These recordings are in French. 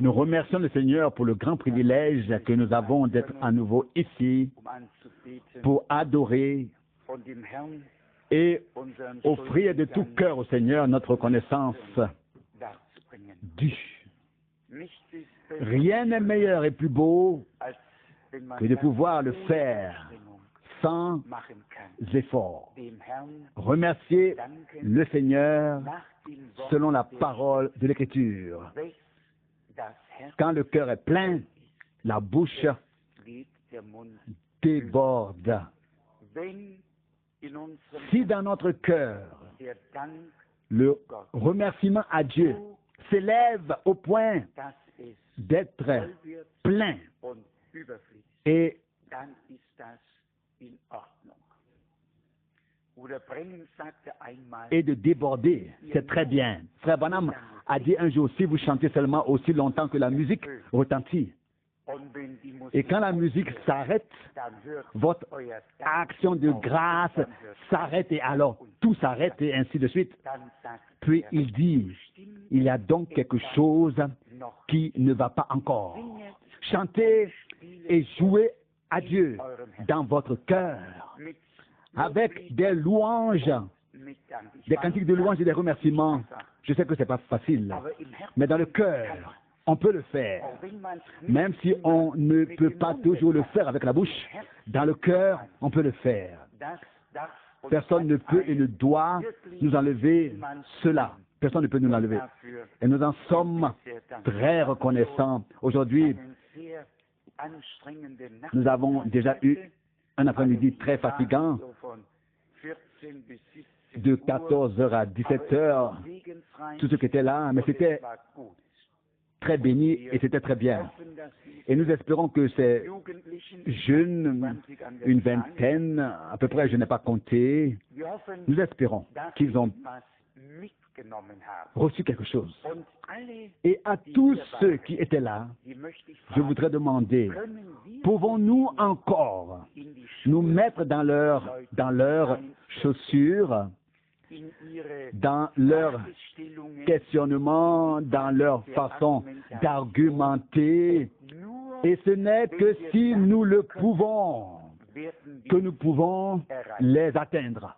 Nous remercions le Seigneur pour le grand privilège que nous avons d'être à nouveau ici pour adorer et offrir de tout cœur au Seigneur notre reconnaissance due. Rien n'est meilleur et plus beau que de pouvoir le faire sans effort. Remercier le Seigneur selon la parole de l'Écriture. Quand le cœur est plein, la bouche déborde. Si dans notre cœur, le remerciement à Dieu s'élève au point d'être plein et de déborder, c'est très bien. Frère Branham a dit un jour, si vous chantez seulement aussi longtemps que la musique retentit, et quand la musique s'arrête, votre action de grâce s'arrête et alors tout s'arrête et ainsi de suite. Puis il dit, il y a donc quelque chose qui ne va pas encore. Chantez et jouez à Dieu dans votre cœur avec des louanges, des cantiques de louanges et des remerciements. Je sais que ce n'est pas facile, mais dans le cœur, on peut le faire. Même si on ne peut pas toujours le faire avec la bouche, dans le cœur, on peut le faire. Personne ne peut et ne doit nous enlever cela. Personne ne peut nous l'enlever. Et nous en sommes très reconnaissants. Aujourd'hui, nous avons déjà eu un après-midi très fatigant, de 14h à 17h, tout ce qui était là, mais c'était très béni et c'était très bien. Et nous espérons que ces jeunes, une vingtaine, à peu près, je n'ai pas compté, nous espérons qu'ils ont reçu quelque chose. Et à tous ceux qui étaient là, je voudrais demander, pouvons-nous encore nous mettre dans leurs chaussures, dans leur questionnement, dans leur façon d'argumenter, et ce n'est que si nous le pouvons que nous pouvons les atteindre.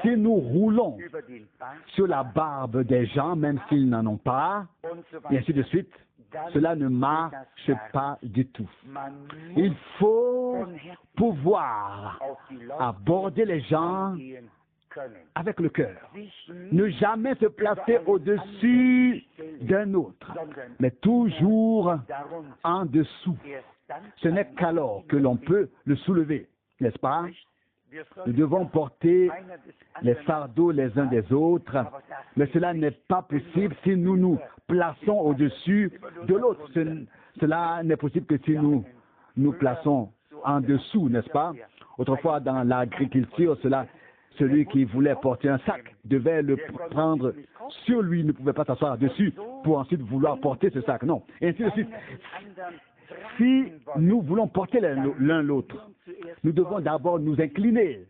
Si nous roulons sur la barbe des gens, même s'ils n'en ont pas, et ainsi de suite, cela ne marche pas du tout. Il faut pouvoir aborder les gens avec le cœur. Ne jamais se placer au-dessus d'un autre, mais toujours en dessous. Ce n'est qu'alors que l'on peut le soulever, n'est-ce pas? Nous devons porter les fardeaux les uns des autres, mais cela n'est pas possible si nous nous plaçons au-dessus de l'autre. Cela n'est possible que si nous nous plaçons en dessous, n'est-ce pas? Autrefois, dans l'agriculture, celui qui voulait porter un sac devait le prendre sur lui, il ne pouvait pas s'asseoir dessus pour ensuite vouloir porter ce sac. Non. Et ainsi de suite. Si nous voulons porter l'un l'autre, nous devons d'abord nous incliner.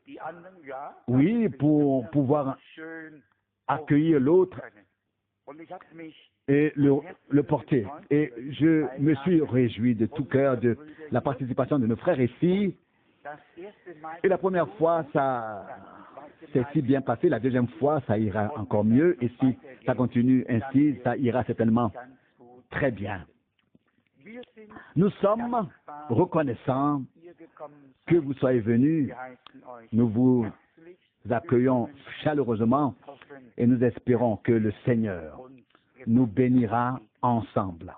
Oui, pour pouvoir accueillir l'autre et le porter. Et je me suis réjoui de tout cœur de la participation de nos frères ici. Et la première fois, ça s'est si bien passé. La deuxième fois, ça ira encore mieux. Et si ça continue ainsi, ça ira certainement très bien. Nous sommes reconnaissants que vous soyez venus. Nous vous accueillons chaleureusement et nous espérons que le Seigneur nous bénira ensemble.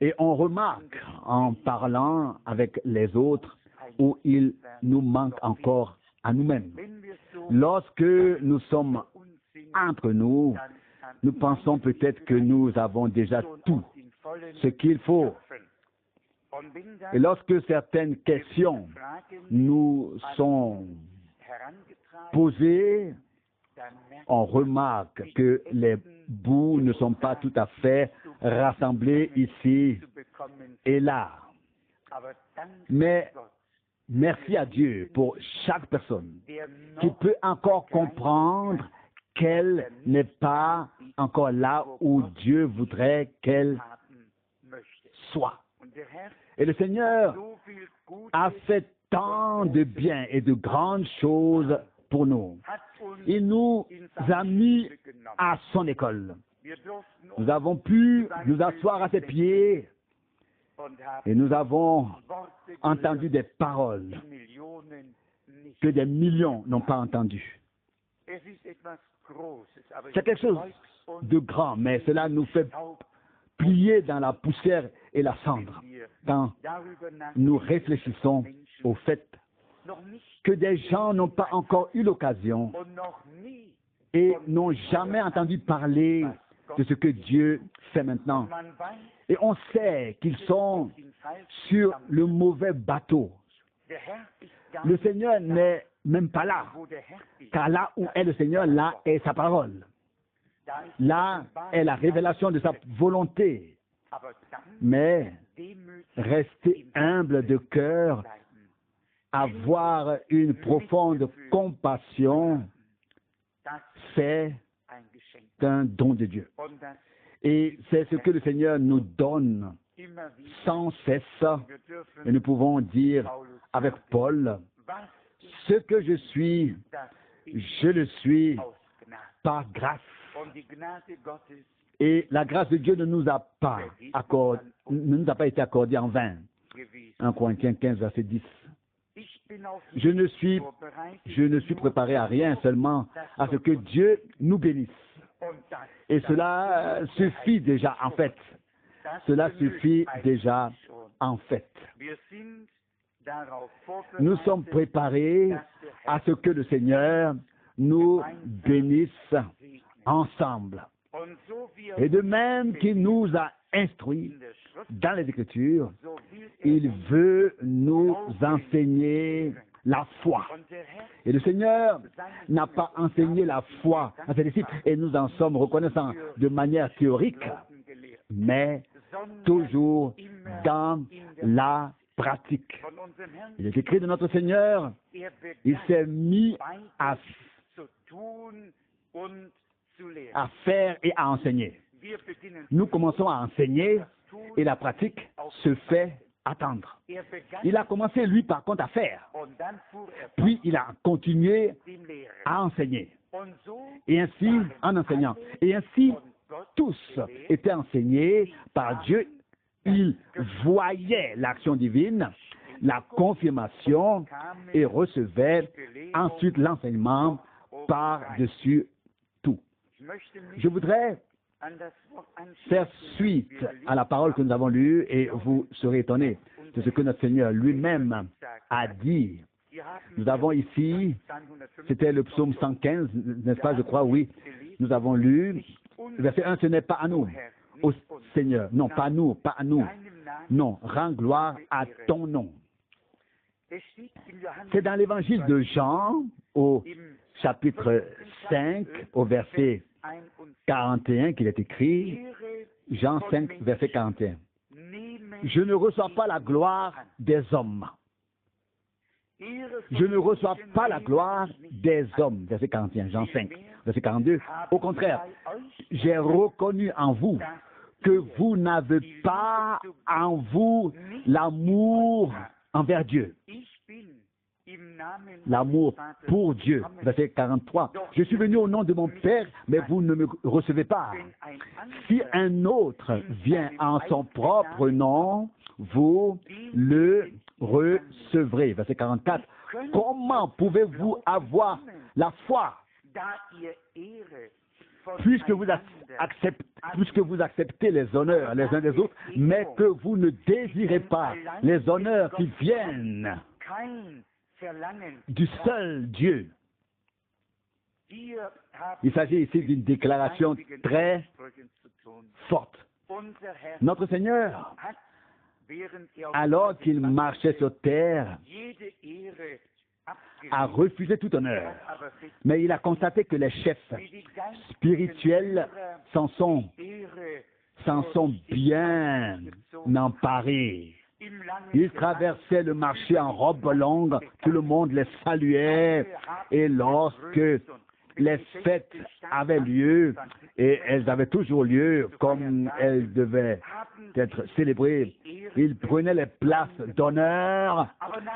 Et on remarque en parlant avec les autres où il nous manque encore à nous-mêmes. Lorsque nous sommes entre nous, nous pensons peut-être que nous avons déjà tout ce qu'il faut. Et lorsque certaines questions nous sont posées, on remarque que les bouts ne sont pas tout à fait rassemblés ici et là. Mais merci à Dieu pour chaque personne qui peut encore comprendre qu'elle n'est pas encore là où Dieu voudrait qu'elle soit. Et le Seigneur a fait tant de bien et de grandes choses pour nous. Il nous a mis à son école. Nous avons pu nous asseoir à ses pieds et nous avons entendu des paroles que des millions n'ont pas entendues. C'est quelque chose de grand, mais cela nous fait plier dans la poussière et la cendre quand nous réfléchissons au fait que des gens n'ont pas encore eu l'occasion et n'ont jamais entendu parler de ce que Dieu fait maintenant. Et on sait qu'ils sont sur le mauvais bateau. Le Seigneur n'est même pas là, car là où est le Seigneur, là est sa parole. Là est la révélation de sa volonté. Mais rester humble de cœur, avoir une profonde compassion, c'est un don de Dieu. Et c'est ce que le Seigneur nous donne sans cesse. Et nous pouvons dire avec Paul, ce que je suis, je le suis par grâce. Et la grâce de Dieu ne nous a pas été accordée en vain. 1 Corinthiens 15, verset 10. Je ne suis préparé à rien, seulement à ce que Dieu nous bénisse. Et cela suffit déjà en fait. Cela suffit déjà en fait. Nous sommes préparés à ce que le Seigneur nous bénisse ensemble. Et de même qu'il nous a instruits dans les Écritures, il veut nous enseigner la foi. Et le Seigneur n'a pas enseigné la foi à ses disciples, et nous en sommes reconnaissants de manière théorique, mais toujours dans la pratique. Il est écrit de notre Seigneur, il s'est mis à faire et à enseigner. Nous commençons à enseigner et la pratique se fait attendre. Il a commencé, lui, par contre, à faire. Puis, il a continué à enseigner. Et ainsi, en enseignant. Et ainsi, tous étaient enseignés par Dieu. Ils voyaient l'action divine, la confirmation et recevaient ensuite l'enseignement par-dessus tout. Je voudrais faire suite à la parole que nous avons lue et vous serez étonnés de ce que notre Seigneur lui-même a dit. Nous avons ici, c'était le psaume 115, n'est-ce pas, je crois, oui. Nous avons lu, verset 1, ce n'est pas à nous, au Seigneur. Non, pas à nous, pas à nous. Non, rends gloire à ton nom. C'est dans l'évangile de Jean, au chapitre 5, au verset 41 qu'il est écrit, Jean 5, verset 41. Je ne reçois pas la gloire des hommes. Je ne reçois pas la gloire des hommes, verset 41, Jean 5, verset 42. Au contraire, j'ai reconnu en vous que vous n'avez pas en vous l'amour envers Dieu. L'amour pour Dieu, verset 43. Je suis venu au nom de mon Père, mais vous ne me recevez pas. Si un autre vient en son propre nom, vous le recevrez. Verset 44. Comment pouvez-vous avoir la foi puisque vous acceptez les honneurs les uns des autres, mais que vous ne désirez pas les honneurs qui viennent du seul Dieu. Il s'agit ici d'une déclaration très forte. Notre Seigneur, alors qu'il marchait sur terre, a refusé tout honneur. Mais il a constaté que les chefs spirituels s'en sont bien emparés. Ils traversaient le marché en robe longue, tout le monde les saluait, et lorsque les fêtes avaient lieu et elles avaient toujours lieu comme elles devaient être célébrées. Ils prenaient les places d'honneur,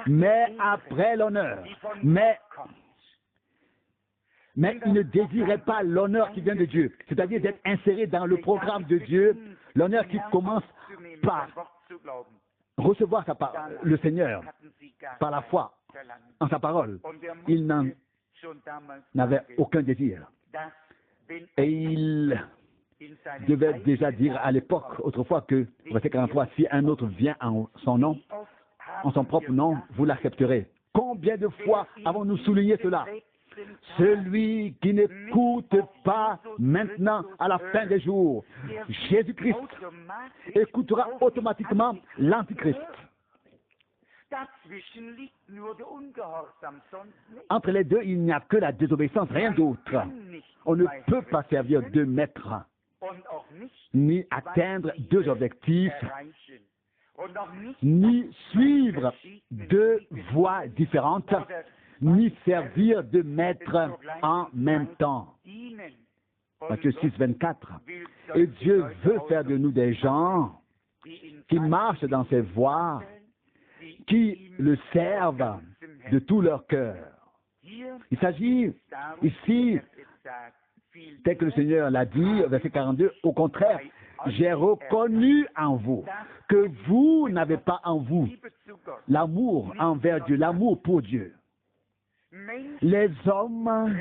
mais après l'honneur. Mais ils ne désiraient pas l'honneur qui vient de Dieu, c'est-à-dire d'être insérés dans le programme de Dieu, l'honneur qui commence par recevoir le Seigneur par la foi en sa parole. Ils n'en avaient aucun désir. Et il devait déjà dire à l'époque, autrefois, que, verset 43, si un autre vient en son nom, en son propre nom, vous l'accepterez. Combien de fois avons-nous souligné cela? Celui qui n'écoute pas maintenant à la fin des jours, Jésus-Christ écoutera automatiquement l'Antichrist. Entre les deux, il n'y a que la désobéissance, rien d'autre. On ne peut pas servir deux maîtres, ni atteindre deux objectifs, ni suivre deux voies différentes, ni servir de maître en même temps. Matthieu 6, 24. Et Dieu veut faire de nous des gens qui marchent dans ses voies, qui le servent de tout leur cœur. Il s'agit ici, tel que le Seigneur l'a dit, verset 42, au contraire, j'ai reconnu en vous que vous n'avez pas en vous l'amour envers Dieu, l'amour pour Dieu. Les hommes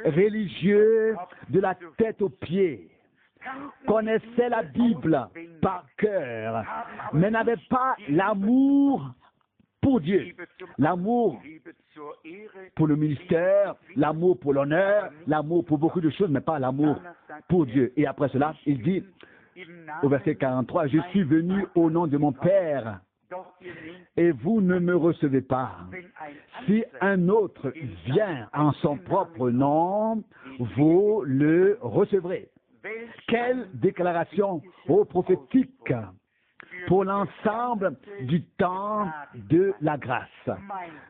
religieux de la tête aux pieds connaissaient la Bible par cœur, mais n'avaient pas l'amour pour Dieu, l'amour pour le ministère, l'amour pour l'honneur, l'amour pour beaucoup de choses, mais pas l'amour pour Dieu. Et après cela, il dit au verset 43, « Je suis venu au nom de mon Père, et vous ne me recevez pas. Si un autre vient en son propre nom, vous le recevrez. » Quelle déclaration prophétique pour l'ensemble du temps de la grâce.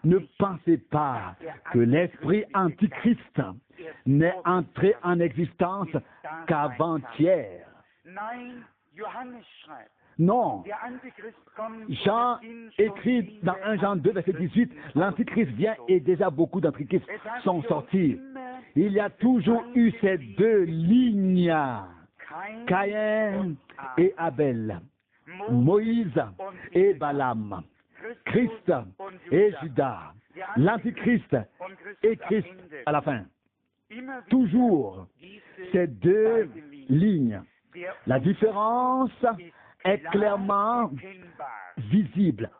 Ne pensez pas que l'esprit antichrist n'est entré en existence qu'avant-hier. Non. Jean écrit dans 1 Jean 2, verset 18, l'Antichrist vient et déjà beaucoup d'Antichrists sont sortis. Il y a toujours eu ces deux lignes, Caïn et Abel, Moïse et Balaam, Christ et Judas, l'Antichrist et Christ à la fin. Toujours ces deux lignes. La différence est clairement visible.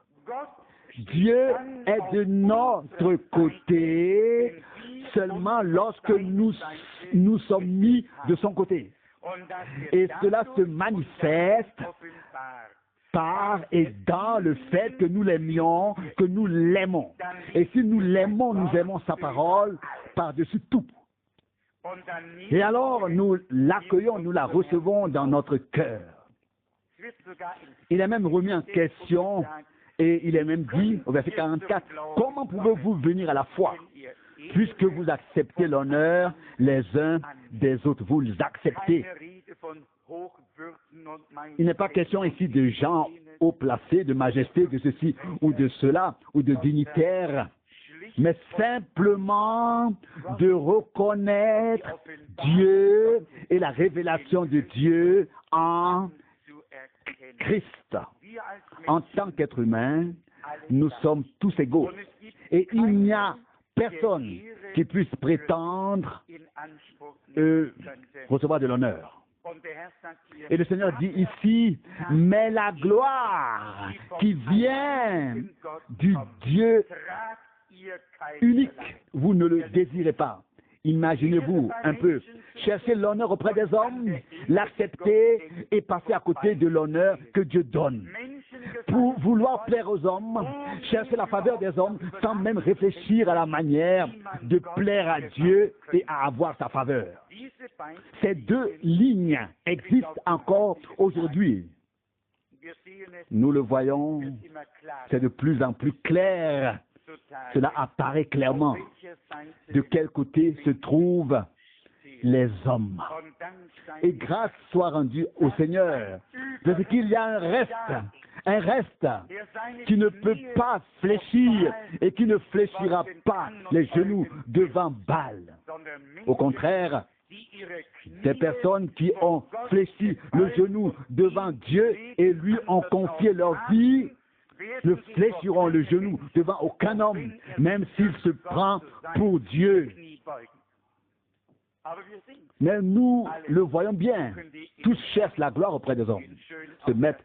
Dieu est de notre côté seulement lorsque nous sommes mis de son côté. Et cela se manifeste par et dans le fait que nous l'aimions, que nous l'aimons. Et si nous l'aimons, nous aimons sa parole par-dessus tout. Et alors, nous l'accueillons, nous la recevons dans notre cœur. Il est même remis en question, et il est même dit, au verset 44, « Comment pouvez-vous venir à la foi, puisque vous acceptez l'honneur les uns des autres, vous les acceptez. » Il n'est pas question ici de gens haut placés, de majesté, de ceci ou de cela, ou de dignitaires, mais simplement de reconnaître Dieu et la révélation de Dieu en Christ. En tant qu'être humain, nous sommes tous égaux. Et il n'y a personne qui puisse prétendre recevoir de l'honneur. Et le Seigneur dit ici, mais la gloire qui vient du Dieu unique, vous ne le désirez pas. Imaginez-vous un peu, chercher l'honneur auprès des hommes, l'accepter et passer à côté de l'honneur que Dieu donne. Pour vouloir plaire aux hommes, chercher la faveur des hommes sans même réfléchir à la manière de plaire à Dieu et à avoir sa faveur. Ces deux lignes existent encore aujourd'hui. Nous le voyons, c'est de plus en plus clair cela apparaît clairement de quel côté se trouvent les hommes. Et grâce soit rendue au Seigneur, parce qu'il y a un reste qui ne peut pas fléchir et qui ne fléchira pas les genoux devant Baal. Au contraire, ces personnes qui ont fléchi le genou devant Dieu et lui ont confié leur vie ne fléchiront le genou devant aucun homme, même s'il se prend pour Dieu. Mais nous le voyons bien. Tous cherchent la gloire auprès des hommes, se mettent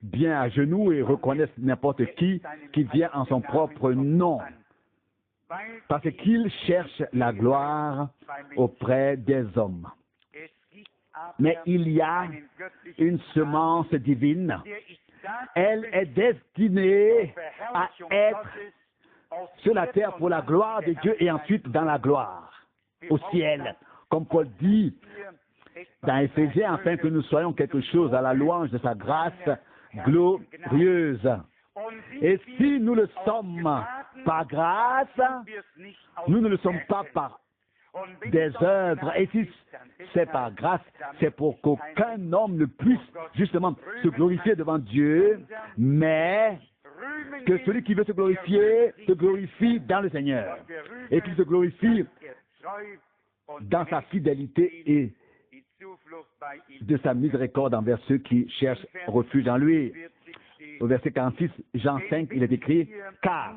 bien à genoux et reconnaissent n'importe qui vient en son propre nom. Parce qu'ils cherchent la gloire auprès des hommes. Mais il y a une semence divine. Elle est destinée à être sur la terre pour la gloire de Dieu et ensuite dans la gloire, au ciel. Comme Paul dit dans Éphésiens, afin que nous soyons quelque chose à la louange de sa grâce glorieuse. Et si nous le sommes par grâce, nous ne le sommes pas par des œuvres. Et si c'est par grâce, c'est pour qu'aucun homme ne puisse justement se glorifier devant Dieu, mais que celui qui veut se glorifie dans le Seigneur et qu'il se glorifie dans sa fidélité et de sa miséricorde envers ceux qui cherchent refuge en lui. Au verset 46, Jean 5, il est écrit, « Car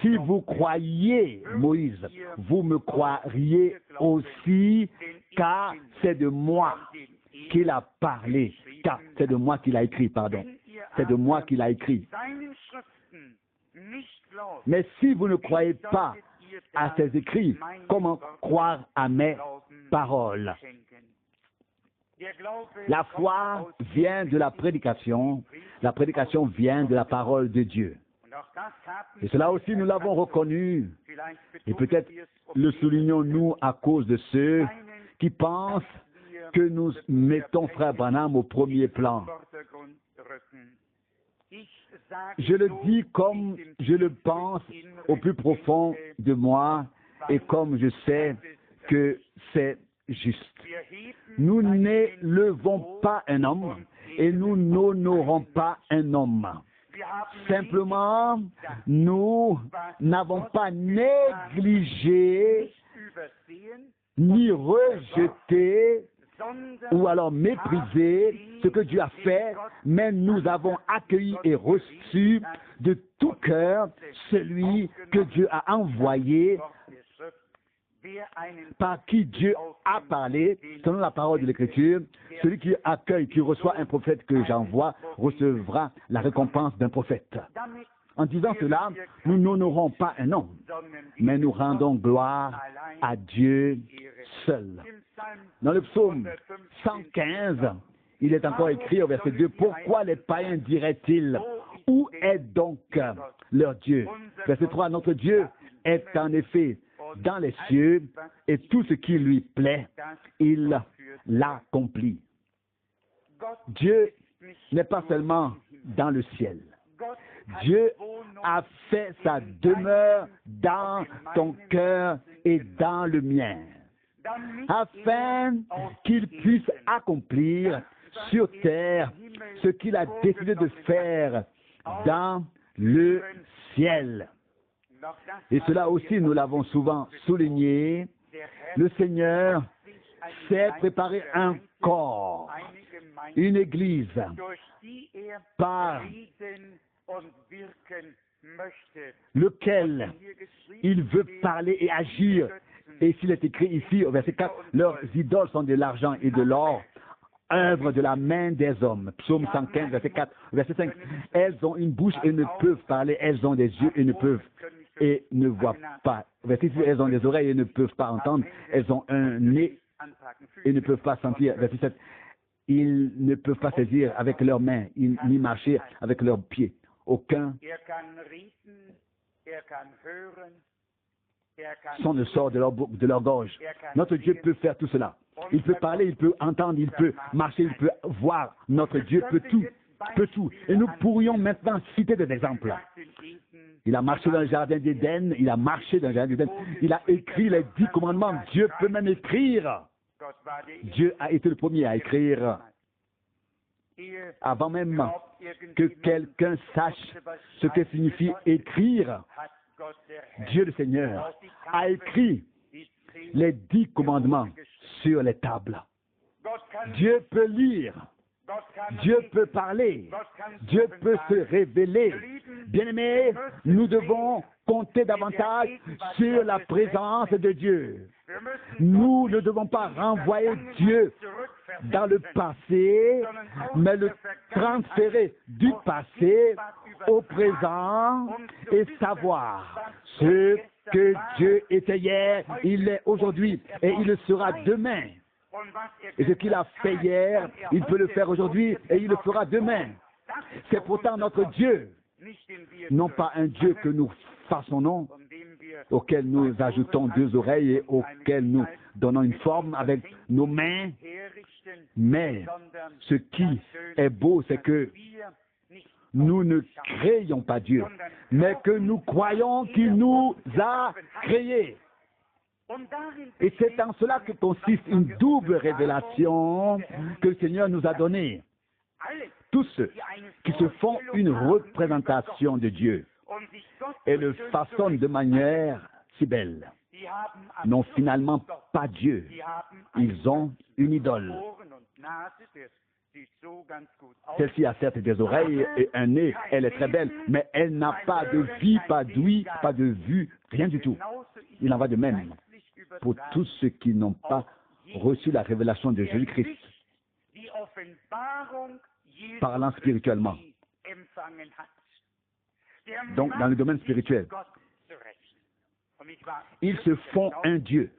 si vous croyez Moïse, vous me croiriez aussi, car c'est de moi qu'il a parlé. » Car c'est de moi qu'il a écrit, pardon. C'est de moi qu'il a écrit. Mais si vous ne croyez pas à ses écrits, comment croire à mes paroles? La foi vient de la prédication vient de la parole de Dieu. Et cela aussi, nous l'avons reconnu. Et peut-être le soulignons-nous à cause de ceux qui pensent que nous mettons Frère Branham au premier plan. Je le dis comme je le pense au plus profond de moi et comme je sais que c'est juste. Nous n'élevons pas un homme et nous n'honorons pas un homme. Simplement, nous n'avons pas négligé ni rejeté ou alors méprisé ce que Dieu a fait, mais nous avons accueilli et reçu de tout cœur celui que Dieu a envoyé, par qui Dieu a parlé, selon la parole de l'Écriture. Celui qui accueille, qui reçoit un prophète que j'envoie, recevra la récompense d'un prophète. En disant cela, nous n'honorons pas un homme, mais nous rendons gloire à Dieu seul. Dans le psaume 115, il est encore écrit au verset 2, « Pourquoi les païens diraient-ils, où est donc leur Dieu ?» Verset 3, « Notre Dieu est en effet dans les cieux, et tout ce qui lui plaît, il l'accomplit. » Dieu n'est pas seulement dans le ciel. Dieu a fait sa demeure dans ton cœur et dans le mien, afin qu'il puisse accomplir sur terre ce qu'il a décidé de faire dans le ciel. Et cela aussi, nous l'avons souvent souligné, le Seigneur s'est préparé un corps, une église, par lequel il veut parler et agir. Et s'il est écrit ici, au verset 4, leurs idoles sont de l'argent et de l'or, œuvre de la main des hommes. Psaume 115, verset 4, verset 5. Elles ont une bouche et ne peuvent parler, elles ont des yeux et ne peuvent et ne voient pas. Verset 6, elles ont des oreilles et ne peuvent pas entendre, elles ont un nez et ne peuvent pas sentir. Verset 7, ils ne peuvent pas saisir avec leurs mains, ni marcher avec leurs pieds. Aucun son ne sort de leur gorge. Notre Dieu peut faire tout cela. Il peut parler, il peut entendre, il peut marcher, il peut voir. Notre Dieu peut tout. peut tout. Et nous pourrions maintenant citer des exemples. Il a marché dans le jardin d'Éden, il a marché dans le jardin d'Éden, il a écrit les 10 commandements. Dieu peut même écrire. Dieu a été le premier à écrire. Avant même que quelqu'un sache ce que signifie écrire, Dieu le Seigneur a écrit les 10 commandements sur les tables. Dieu peut lire, Dieu peut parler, Dieu peut se révéler. Bien-aimés, nous devons compter davantage sur la présence de Dieu. Nous ne devons pas renvoyer Dieu dans le passé, mais le transférer du passé au présent et savoir ce que Dieu était hier, il est aujourd'hui et il le sera demain. Et ce qu'il a fait hier, il peut le faire aujourd'hui et il le fera demain. C'est pourtant notre Dieu, non pas un Dieu que nous façonnons, auquel nous ajoutons 2 oreilles et auquel nous donnons une forme avec nos mains. Mais ce qui est beau, c'est que nous ne créons pas Dieu, mais que nous croyons qu'il nous a créés. Et c'est en cela que consiste une double révélation que le Seigneur nous a donnée. Tous ceux qui se font une représentation de Dieu et le façonnent de manière si belle n'ont finalement pas Dieu. Ils ont une idole. Celle-ci a certes des oreilles et un nez, elle est très belle, mais elle n'a pas de vie, pas d'ouïe, pas de vue, rien du tout. Il en va de même pour tous ceux qui n'ont pas reçu la révélation de Jésus-Christ, parlant spirituellement. Donc, dans le domaine spirituel, ils se font un Dieu.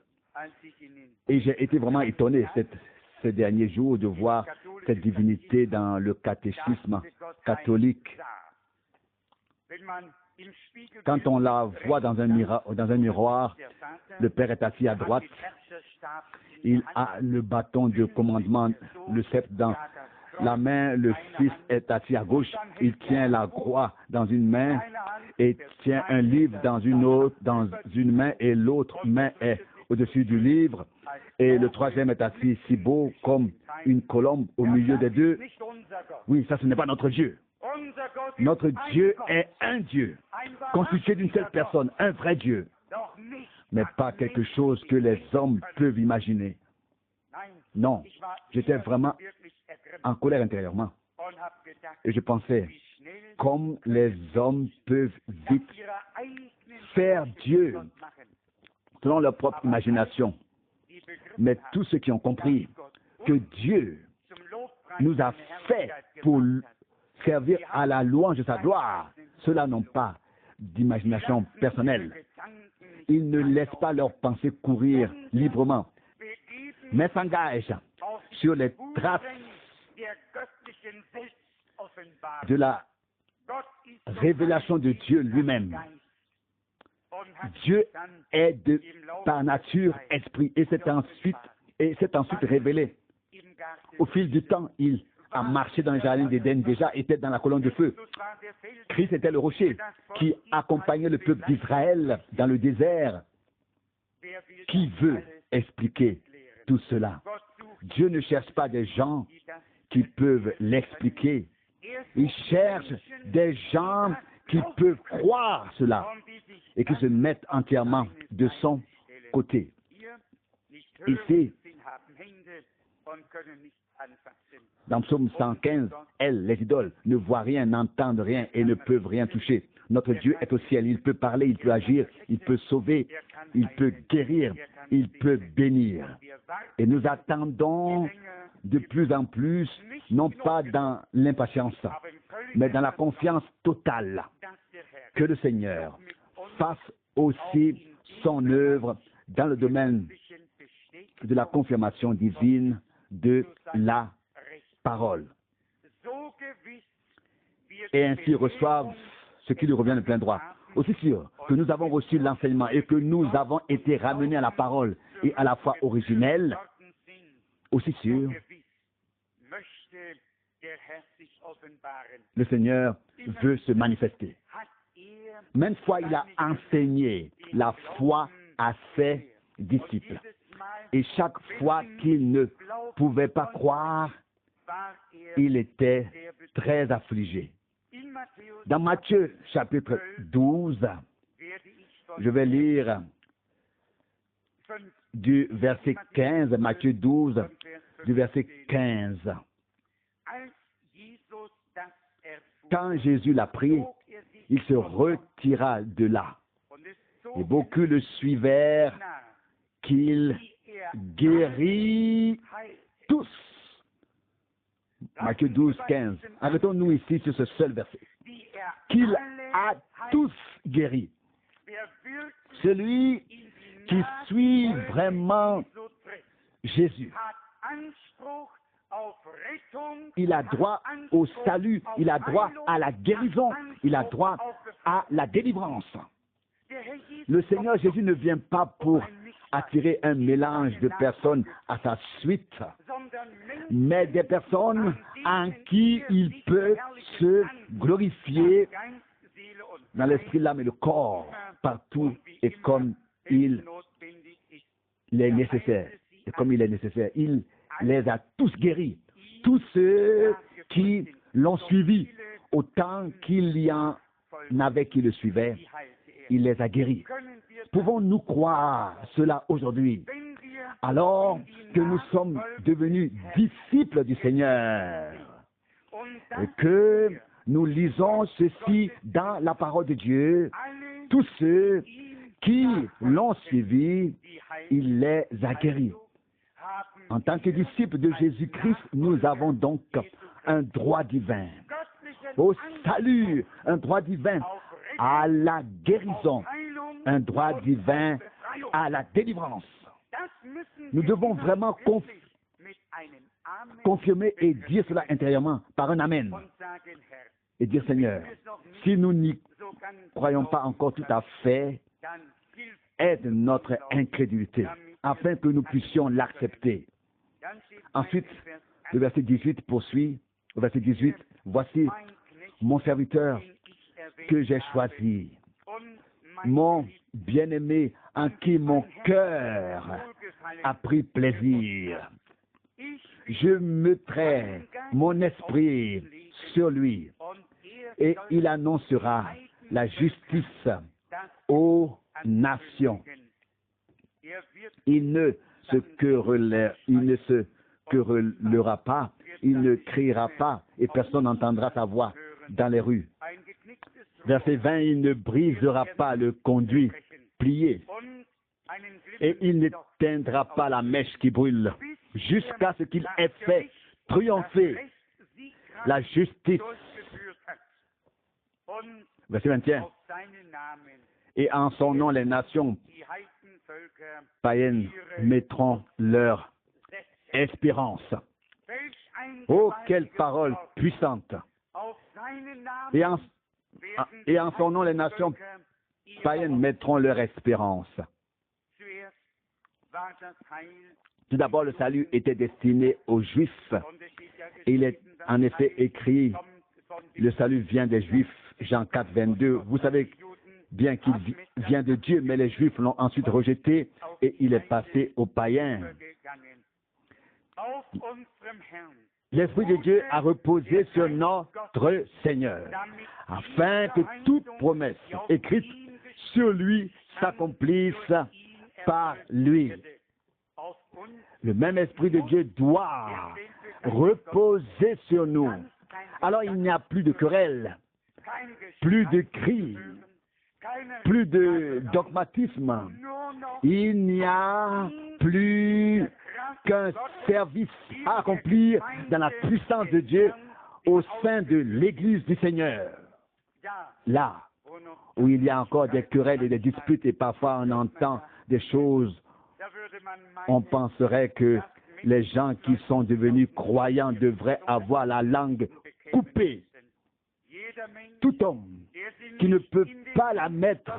Et j'ai été vraiment étonné ces derniers jours de voir cette divinité dans le catéchisme catholique. Quand on la voit dans un miroir, le Père est assis à droite, il a le bâton de commandement, le sceptre dans la main, le Fils est assis à gauche, il tient la croix dans une main et tient un livre dans une main et l'autre main est au-dessus du livre et le troisième est assis si beau comme une colombe au milieu des deux. Oui, ça ce n'est pas notre Dieu. Notre Dieu est un Dieu, constitué d'une seule personne, un vrai Dieu, mais pas quelque chose que les hommes peuvent imaginer. Non, j'étais vraiment en colère intérieurement. Et je pensais, comme les hommes peuvent vite faire Dieu selon leur propre imagination. Mais tous ceux qui ont compris que Dieu nous a fait pour servir à la louange de sa gloire, ceux-là n'ont pas d'imagination personnelle. Ils ne laissent pas leurs pensées courir librement, mais s'engagent sur les traces de la révélation de Dieu lui-même. Dieu est par nature esprit et c'est ensuite révélé. Au fil du temps, il a marché dans le jardin d'Éden déjà, était dans la colonne de feu. Christ était le rocher qui accompagnait le peuple d'Israël dans le désert. Qui veut expliquer tout cela? Dieu ne cherche pas des gens qui peuvent l'expliquer. Il cherche des gens qui peuvent croire cela et qui se mettent entièrement de son côté. Ici, dans Psaume 115, elles, les idoles, ne voient rien, n'entendent rien et ne peuvent rien toucher. Notre Dieu est au ciel, il peut parler, il peut agir, il peut sauver, il peut guérir, il peut bénir. Et nous attendons de plus en plus, non pas dans l'impatience, mais dans la confiance totale, que le Seigneur fasse aussi son œuvre dans le domaine de la confirmation divine de la parole. Et ainsi reçoivent ce qui lui revient de plein droit. Aussi sûr que nous avons reçu l'enseignement et que nous avons été ramenés à la parole et à la foi originelle, aussi sûr le Seigneur veut se manifester. Maintes fois, il a enseigné la foi à ses disciples. Et chaque fois qu'il ne pouvait pas croire, il était très affligé. Dans Matthieu chapitre 12, je vais lire du verset 15, Matthieu 12, du verset 15. Quand Jésus l'apprit, il se retira de là. Et beaucoup le suivèrent, qu'il guérit tous. Matthieu 12, 15. Arrêtons-nous ici sur ce seul verset. Qu'il a tous guéri. Celui qui suit vraiment Jésus, il a droit au salut, il a droit à la guérison, il a droit à la délivrance. Le Seigneur Jésus ne vient pas pour attirer un mélange de personnes à sa suite, mais des personnes en qui il peut se glorifier dans l'esprit, l'âme et le corps, partout et comme il est nécessaire. Et comme il est nécessaire, il les a tous guéris. Tous ceux qui l'ont suivi, autant qu'il y en avait qui le suivaient, il les a guéris. Pouvons-nous croire cela aujourd'hui, alors que nous sommes devenus disciples du Seigneur, et que nous lisons ceci dans la parole de Dieu? Tous ceux qui l'ont suivi, il les a guéris. En tant que disciples de Jésus-Christ, nous avons donc un droit divin au salut, un droit divin à la guérison, un droit divin à la délivrance. Nous devons vraiment confirmer et dire cela intérieurement par un Amen. Et dire, Seigneur, si nous n'y croyons pas encore tout à fait, aide notre incrédulité, afin que nous puissions l'accepter. Ensuite, le verset 18 poursuit, au verset 18, voici mon serviteur que j'ai choisi, mon bien-aimé en qui mon cœur a pris plaisir. Je mettrai mon esprit sur lui et il annoncera la justice aux nations. Il ne se querellera pas, il ne criera pas et personne n'entendra sa voix dans les rues. Verset 20, il ne brisera pas le conduit plié et il n'éteindra pas la mèche qui brûle jusqu'à ce qu'il ait fait triompher la justice. Verset 21. Et en son nom, les nations païennes mettront leur espérance. Oh, quelle parole puissante! Et en son nom, les nations païennes mettront leur espérance. Tout d'abord, le salut était destiné aux Juifs. Et il est en effet écrit, le salut vient des Juifs, Jean 4, 22. Vous savez bien qu'il vient de Dieu, mais les Juifs l'ont ensuite rejeté et il est passé aux païens. L'Esprit de Dieu a reposé sur notre Seigneur, afin que toute promesse écrite sur lui s'accomplisse par lui. Le même Esprit de Dieu doit reposer sur nous. Alors il n'y a plus de querelle, plus de cris, plus de dogmatisme. Il n'y a plus qu'un service à accomplir dans la puissance de Dieu au sein de l'Église du Seigneur. Là où il y a encore des querelles et des disputes et parfois on entend des choses, on penserait que les gens qui sont devenus croyants devraient avoir la langue coupée. Tout homme qui ne peut pas la mettre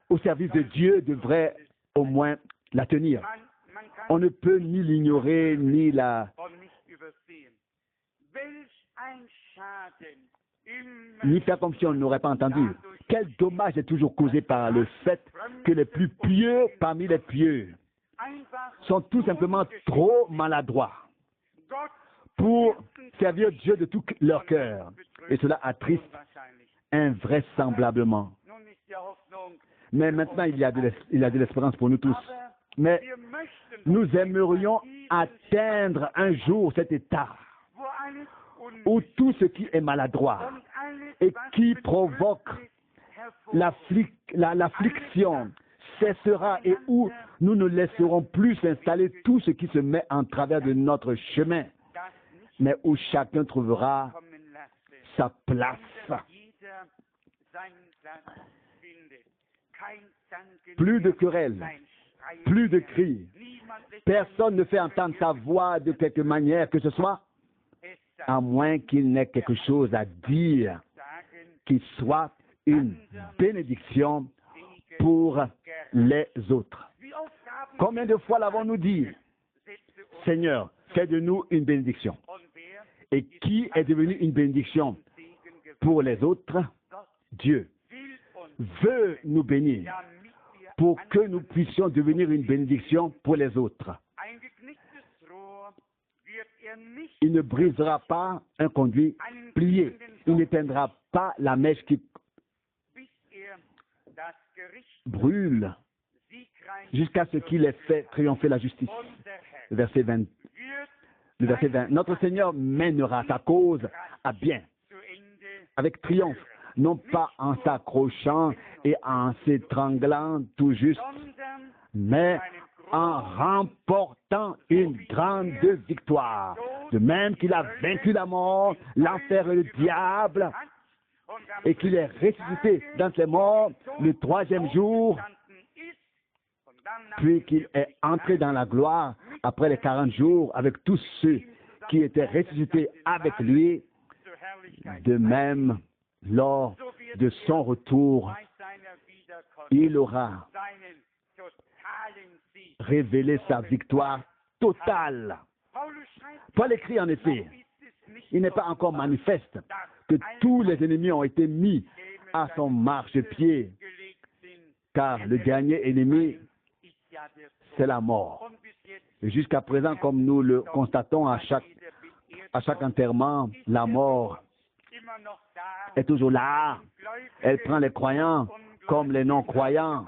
au service de Dieu devrait au moins la tenir. On ne peut ni l'ignorer, ni la ni faire comme si on n'aurait pas entendu. Quel dommage est toujours causé par le fait que les plus pieux parmi les pieux sont tout simplement trop maladroits pour servir Dieu de tout leur cœur. Et cela attriste invraisemblablement. Mais maintenant, il y a de l'espérance pour nous tous. Mais nous aimerions atteindre un jour cet état où tout ce qui est maladroit et qui provoque l'affliction cessera et où nous ne laisserons plus s'installer tout ce qui se met en travers de notre chemin, mais où chacun trouvera sa place. Plus de querelles, plus de cris. Personne ne fait entendre sa voix de quelque manière que ce soit, à moins qu'il n'ait quelque chose à dire qui soit une bénédiction pour les autres. Combien de fois l'avons-nous dit? Seigneur, fais de nous une bénédiction. Et qui est devenu une bénédiction pour les autres? Dieu veut nous bénir pour que nous puissions devenir une bénédiction pour les autres. Il ne brisera pas un conduit plié. Il n'éteindra pas la mèche qui brûle jusqu'à ce qu'il ait fait triompher la justice. Le verset 20. Notre Seigneur mènera sa cause à bien, avec triomphe, non pas en s'accrochant et en s'étranglant tout juste, mais en remportant une grande victoire. De même qu'il a vaincu la mort, l'enfer et le diable, et qu'il est ressuscité dans ses morts le troisième jour, puis qu'il est entré dans la gloire après les 40 jours avec tous ceux qui étaient ressuscités avec lui. De même, lors de son retour, il aura révélé sa victoire totale. Paul écrit en effet, il n'est pas encore manifeste que tous les ennemis ont été mis à son marchepied, car le dernier ennemi, c'est la mort. Et jusqu'à présent, comme nous le constatons à chaque enterrement, la mort est toujours là. Elle prend les croyants comme les non-croyants.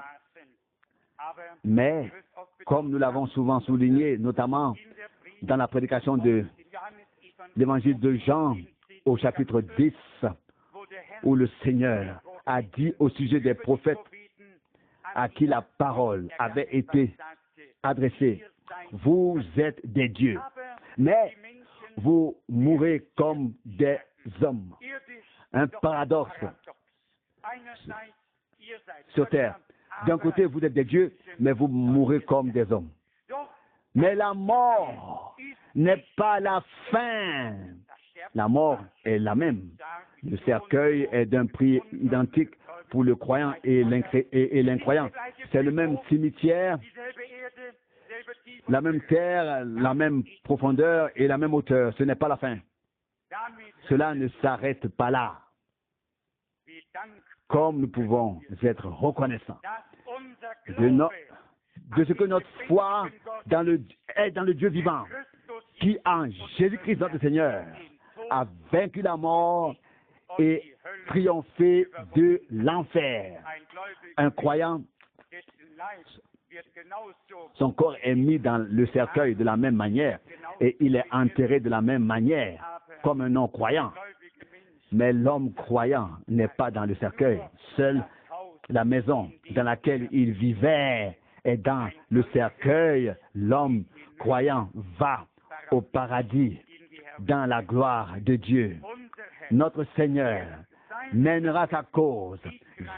Mais, comme nous l'avons souvent souligné, notamment dans la prédication de l'évangile de Jean au chapitre 10, où le Seigneur a dit au sujet des prophètes à qui la parole avait été adressée, vous êtes des dieux, mais vous mourrez comme des hommes. Un paradoxe sur terre. D'un côté, vous êtes des dieux, mais vous mourrez comme des hommes. Mais la mort n'est pas la fin. La mort est la même. Le cercueil est d'un prix identique pour le croyant et l'incroyant. C'est le même cimetière, la même terre, la même profondeur et la même hauteur. Ce n'est pas la fin. Cela ne s'arrête pas là. Comme nous pouvons être reconnaissants de ce que notre foi est dans le Dieu vivant, qui en Jésus-Christ notre Seigneur a vaincu la mort et triomphé de l'enfer. Un croyant, son corps est mis dans le cercueil de la même manière et il est enterré de la même manière, comme un non-croyant. Mais l'homme croyant n'est pas dans le cercueil. Seule la maison dans laquelle il vivait est dans le cercueil. L'homme croyant va au paradis, dans la gloire de Dieu. Notre Seigneur mènera sa cause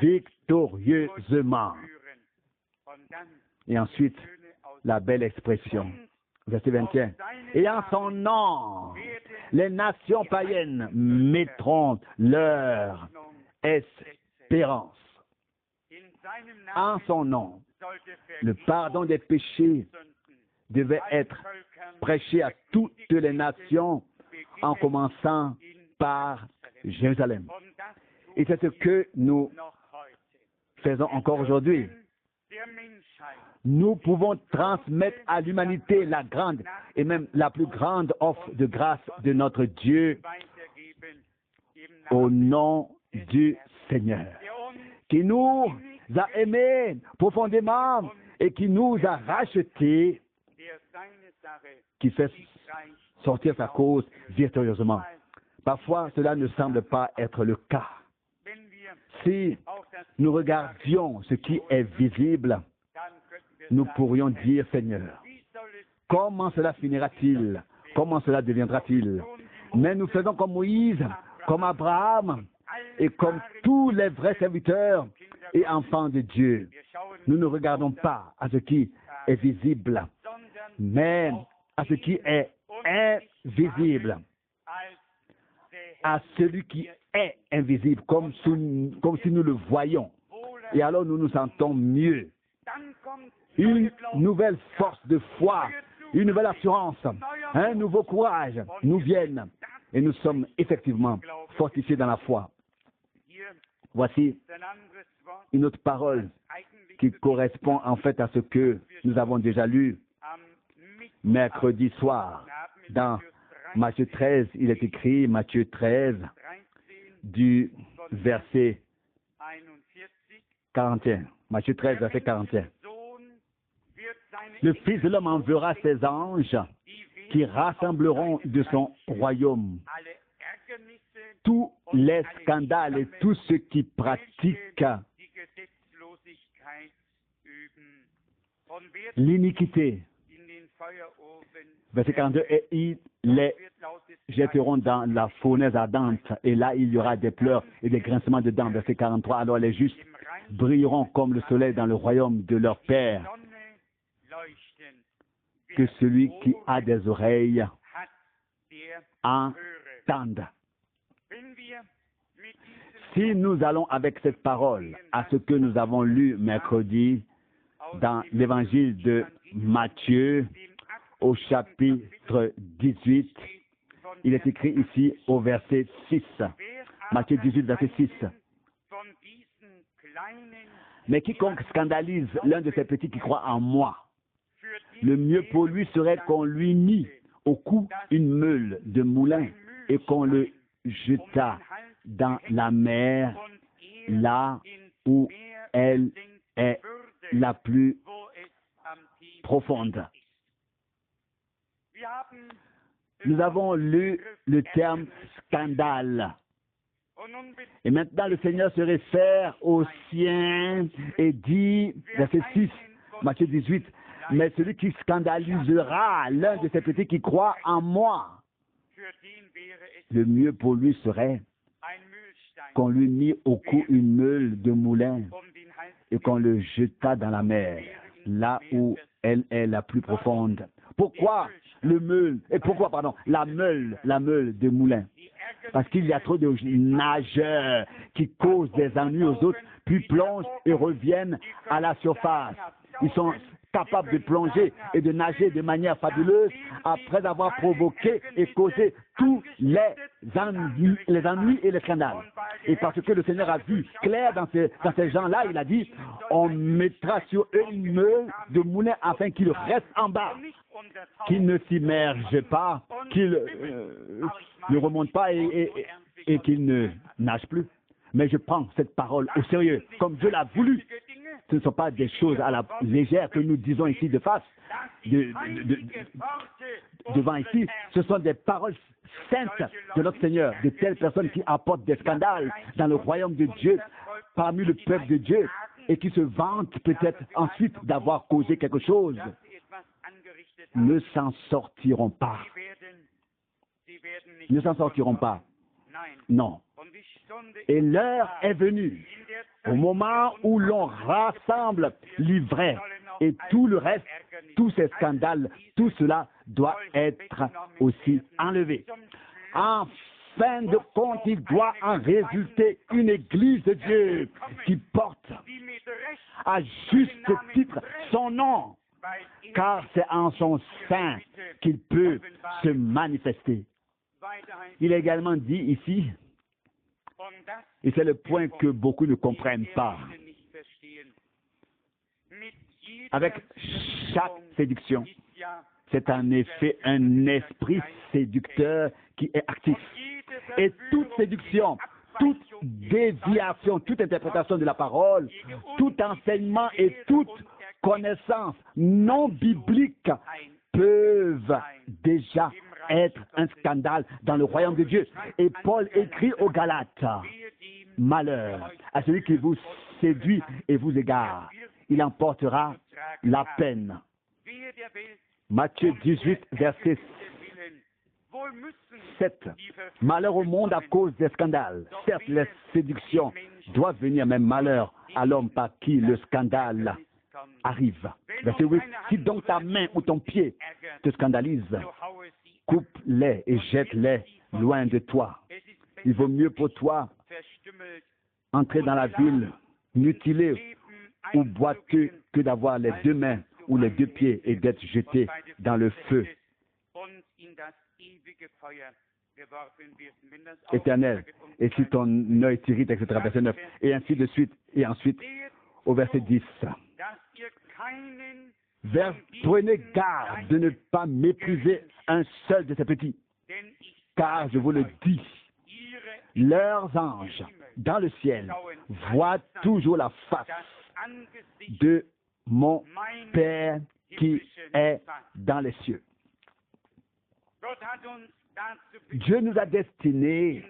victorieusement. Et ensuite, la belle expression, verset 21. Et en son nom, les nations païennes mettront leur espérance. En son nom, le pardon des péchés devait être prêché à toutes les nations en commençant par Jérusalem. Et c'est ce que nous faisons encore aujourd'hui. Nous pouvons transmettre à l'humanité la grande et même la plus grande offre de grâce de notre Dieu au nom du Seigneur, qui nous a aimés profondément et qui nous a rachetés, qui fait sortir sa cause victorieusement. Parfois, cela ne semble pas être le cas. Si nous regardions ce qui est visible, nous pourrions dire, Seigneur, comment cela finira-t-il? Comment cela deviendra-t-il? Mais nous faisons comme Moïse, comme Abraham, et comme tous les vrais serviteurs et enfants de Dieu. Nous ne regardons pas à ce qui est visible, mais à ce qui est invisible, à celui qui est invisible, comme si nous le voyons. Et alors nous nous sentons mieux. Une nouvelle force de foi, une nouvelle assurance, un nouveau courage nous viennent et nous sommes effectivement fortifiés dans la foi. Voici une autre parole qui correspond en fait à ce que nous avons déjà lu mercredi soir. Dans Matthieu 13, il est écrit, Matthieu 13, du verset 41. Matthieu 13, verset 41. Le Fils de l'homme enverra ses anges qui rassembleront de son royaume tous les scandales et tous ceux qui pratiquent l'iniquité. Verset 42, et ils les jetteront dans la fournaise ardente, et là il y aura des pleurs et des grincements de dents. Verset 43, alors les justes brilleront comme le soleil dans le royaume de leur Père. Que celui qui a des oreilles entende. Si nous allons avec cette parole à ce que nous avons lu mercredi dans l'évangile de Matthieu au chapitre 18, il est écrit ici au verset 6. Matthieu 18, verset 6. Mais quiconque scandalise l'un de ces petits qui croient en moi, le mieux pour lui serait qu'on lui mit au cou une meule de moulin et qu'on le jetât dans la mer, là où elle est la plus profonde. Nous avons lu le terme scandale. Et maintenant, le Seigneur se réfère aux siens et dit, verset 6, Matthieu 18, mais celui qui scandalisera l'un de ces petits qui croient en moi, le mieux pour lui serait qu'on lui mit au cou une meule de moulin et qu'on le jetât dans la mer, là où elle est la plus profonde. Pourquoi la meule de moulin? Parce qu'il y a trop de nageurs qui causent des ennuis aux autres, puis plongent et reviennent à la surface. Ils sont capables de plonger et de nager de manière fabuleuse après avoir provoqué et causé tous les ennuis et les scandales. Et parce que le Seigneur a vu clair dans ces gens-là, il a dit, on mettra sur eux une meule de moulin afin qu'ils restent en bas, qu'ils ne s'immergent pas, qu'ils ne remontent pas et qu'ils ne nagent plus. Mais je prends cette parole au sérieux, comme Dieu l'a voulu. Ce ne sont pas des choses à la légère que nous disons ici de face, devant ici. Ce sont des paroles saintes de notre Seigneur, de telles personnes qui apportent des scandales dans le royaume de Dieu, parmi le peuple de Dieu, et qui se vantent peut-être ensuite d'avoir causé quelque chose, ne s'en sortiront pas. Ne s'en sortiront pas. Non. Et l'heure est venue, au moment où l'on rassemble l'ivraie et tout le reste, tous ces scandales, tout cela doit être aussi enlevé. En fin de compte, il doit en résulter une église de Dieu qui porte à juste titre son nom, car c'est en son sein qu'il peut se manifester. Il est également dit ici, et c'est le point que beaucoup ne comprennent pas, avec chaque séduction, c'est en effet un esprit séducteur qui est actif. Et toute séduction, toute déviation, toute interprétation de la parole, tout enseignement et toute connaissance non biblique peuvent déjà être un scandale dans le royaume de Dieu. Et Paul écrit aux Galates, « Malheur à celui qui vous séduit et vous égare, il emportera la peine. » Matthieu 18, verset 7. Malheur au monde à cause des scandales. Certes, les séductions doivent venir, mais malheur à l'homme par qui le scandale arrive. Verset 8. Si donc ta main ou ton pied te scandalise, coupe-les et jette-les loin de toi. Il vaut mieux pour toi entrer dans la ville mutilé ou boiteux que d'avoir les deux mains ou les deux pieds et d'être jeté dans le feu éternel. Et si ton œil t'irrite, etc. Verset 9. Et ainsi de suite. Et ensuite, au verset 10. Prenez garde de ne pas mépriser un seul de ces petits, car je vous le dis, leurs anges dans le ciel voient toujours la face de mon Père qui est dans les cieux. Dieu nous a destinés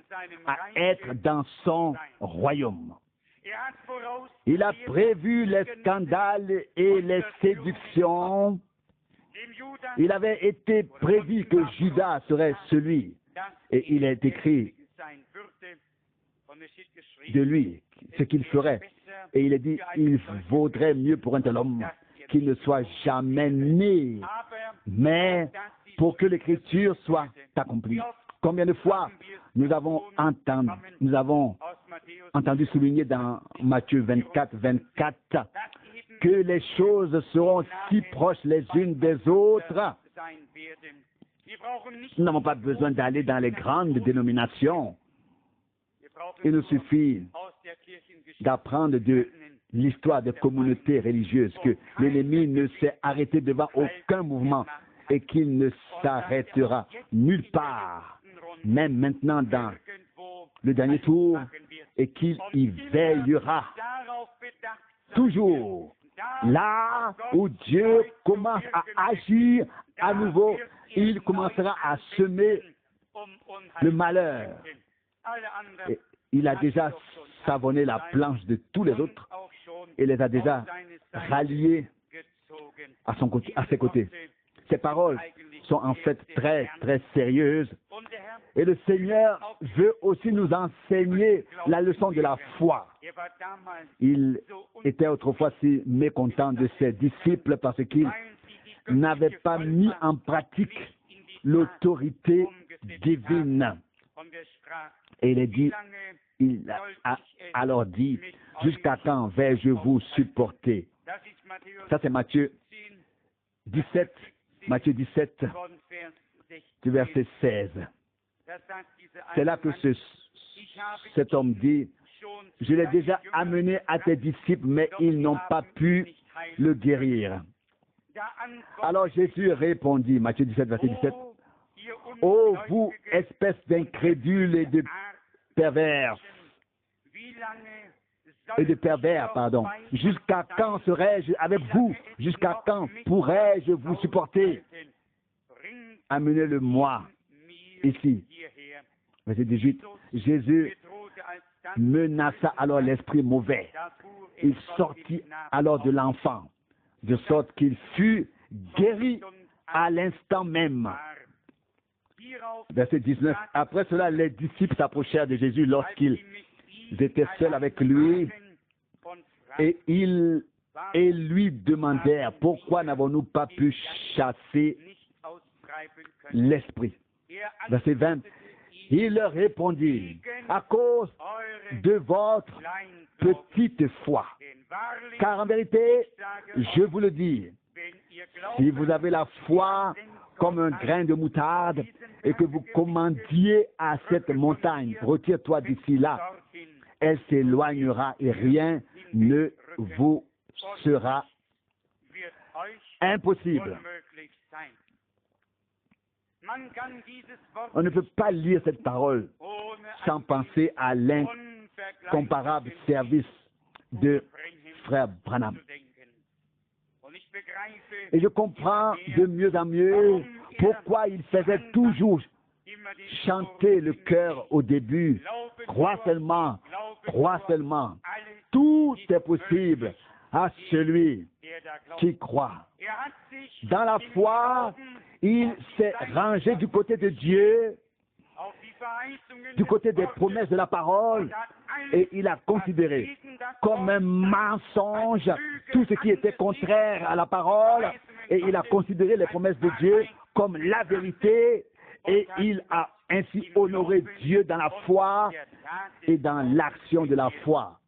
à être dans son royaume. Il a prévu les scandales et les séductions. Il avait été prévu que Judas serait celui. Et il est écrit de lui ce qu'il ferait. Et il est dit, il vaudrait mieux pour un tel homme qu'il ne soit jamais né, mais pour que l'écriture soit accomplie. Combien de fois nous avons entendu souligner dans Matthieu 24, 24 que les choses seront si proches les unes des autres. Nous n'avons pas besoin d'aller dans les grandes dénominations. Il nous suffit d'apprendre de l'histoire des communautés religieuses que l'ennemi ne s'est arrêté devant aucun mouvement et qu'il ne s'arrêtera nulle part, même maintenant dans le dernier tour, et qu'il y veillera toujours. Là où Dieu commence à agir à nouveau, il commencera à semer le malheur. Et il a déjà savonné la planche de tous les autres et les a déjà ralliés à ses côtés. Ces paroles sont en fait très, très sérieuses. Et le Seigneur veut aussi nous enseigner la leçon de la foi. Il était autrefois si mécontent de ses disciples parce qu'ils n'avaient pas mis en pratique l'autorité divine. Et il a alors dit, jusqu'à quand vais-je vous supporter? Ça c'est Matthieu 17, du verset 16. C'est là que cet homme dit, je l'ai déjà amené à tes disciples, mais ils n'ont pas pu le guérir. Alors Jésus répondit, Matthieu 17, verset 17, ô vous, espèce d'incrédules et de pervers, jusqu'à quand serai-je avec vous? Jusqu'à quand pourrai-je vous supporter? Amenez-le-moi ici. Verset 18. Jésus menaça alors l'esprit mauvais. Il sortit alors de l'enfant, de sorte qu'il fut guéri à l'instant même. Verset 19. Après cela, les disciples s'approchèrent de Jésus lorsqu'ils étaient seuls avec lui et lui demandèrent, pourquoi n'avons-nous pas pu chasser l'esprit? Verset 20. Il leur répondit, à cause de votre petite foi. Car en vérité, je vous le dis, si vous avez la foi comme un grain de moutarde et que vous commandiez à cette montagne, retire-toi d'ici là, elle s'éloignera et rien ne vous sera impossible. On ne peut pas lire cette parole sans penser à l'incomparable service de frère Branham. Et je comprends de mieux en mieux pourquoi il faisait toujours chanter le cœur au début. Crois seulement, tout est possible à celui qui croit. Dans la foi, il s'est rangé du côté de Dieu, du côté des promesses de la parole, et il a considéré comme un mensonge tout ce qui était contraire à la parole, et il a considéré les promesses de Dieu comme la vérité, et il a ainsi honoré Dieu dans la foi et dans l'action de la foi,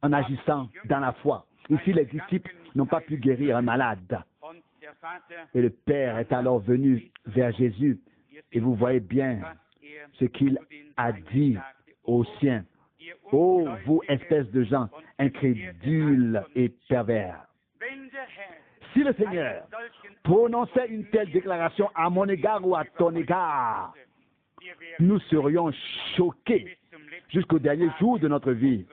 en agissant dans la foi. Ici, les disciples n'ont pas pu guérir un malade. Et le Père est alors venu vers Jésus. Et vous voyez bien ce qu'il a dit aux siens. « Oh, vous, espèces de gens incrédules et pervers. » Si le Seigneur prononçait une telle déclaration à mon égard ou à ton égard, nous serions choqués jusqu'au dernier jour de notre vie.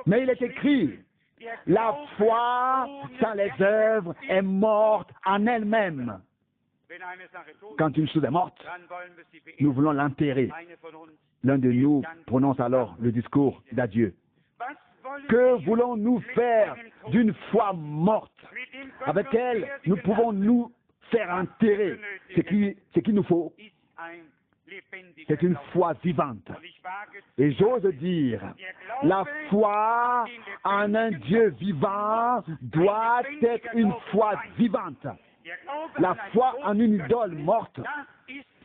Mais il est écrit, la foi sans les œuvres est morte en elle-même. Quand une chose est morte, nous voulons l'enterrer. L'un de nous prononce alors le discours d'adieu. Que voulons-nous faire d'une foi morte avec elle nous pouvons nous faire enterrer? Ce qu'il nous faut, c'est une foi vivante. Et j'ose dire, la foi en un Dieu vivant doit être une foi vivante. La foi en une idole morte,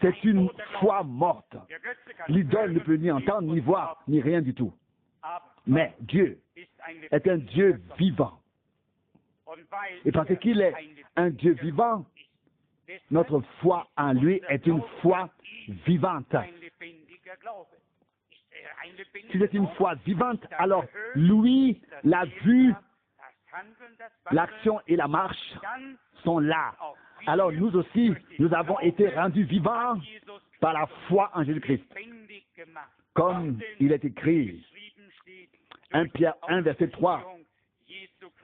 c'est une foi morte. L'idole ne peut ni entendre, ni voir, ni rien du tout. Mais Dieu est un Dieu vivant. Et parce qu'il est un Dieu vivant, notre foi en lui est une foi vivante. Si c'est une foi vivante, alors lui, la vue, l'action et la marche sont là. Alors nous aussi, nous avons été rendus vivants par la foi en Jésus-Christ. Comme il est écrit, 1 Pierre 1, verset 3,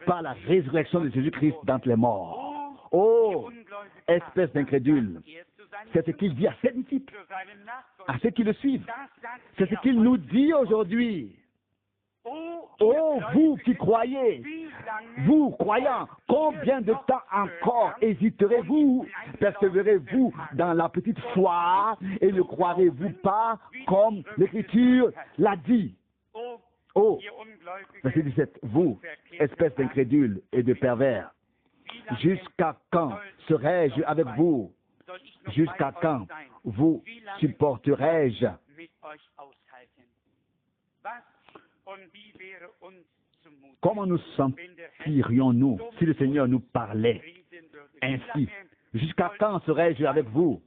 par la résurrection de Jésus-Christ d'entre les morts. Oh, espèce d'incrédule, c'est ce qu'il dit à ses disciples, à ceux qui le suivent. C'est ce qu'il nous dit aujourd'hui. Oh, vous qui croyez, vous croyants, combien de temps encore hésiterez-vous? Persévérez-vous dans la petite foi et ne croirez-vous pas comme l'Écriture l'a dit? Oh, verset 17, vous, espèces d'incrédules et de pervers, jusqu'à quand serai-je avec vous? Jusqu'à quand vous supporterai-je? Comment nous sentirions-nous si le Seigneur nous parlait ainsi? Jusqu'à quand serai-je avec vous?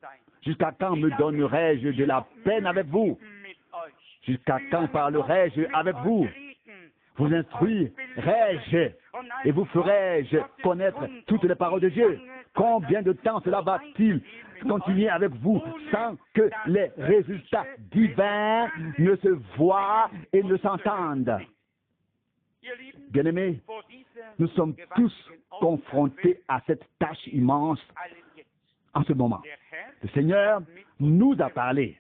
Jusqu'à quand me donnerai-je de la peine avec vous? Jusqu'à quand parlerai-je avec vous? Vous instruirai-je et vous ferai-je connaître toutes les paroles de Dieu? Combien de temps cela va-t-il continuer avec vous sans que les résultats divins ne se voient et ne s'entendent? Bien-aimés, nous sommes tous confrontés à cette tâche immense en ce moment. Le Seigneur nous a parlé.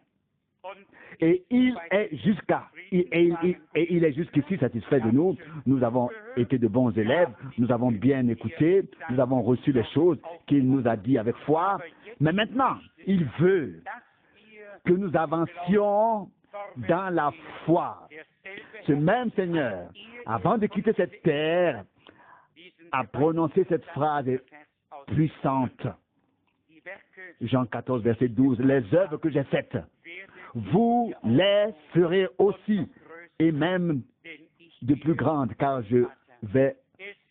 Et il est jusqu'ici satisfait de nous. Nous avons été de bons élèves, nous avons bien écouté, nous avons reçu les choses qu'il nous a dit avec foi. Mais maintenant, il veut que nous avancions dans la foi. Ce même Seigneur, avant de quitter cette terre, a prononcé cette phrase puissante. Jean 14, verset 12, « Les œuvres que j'ai faites, vous les ferez aussi, et même de plus grandes, car je vais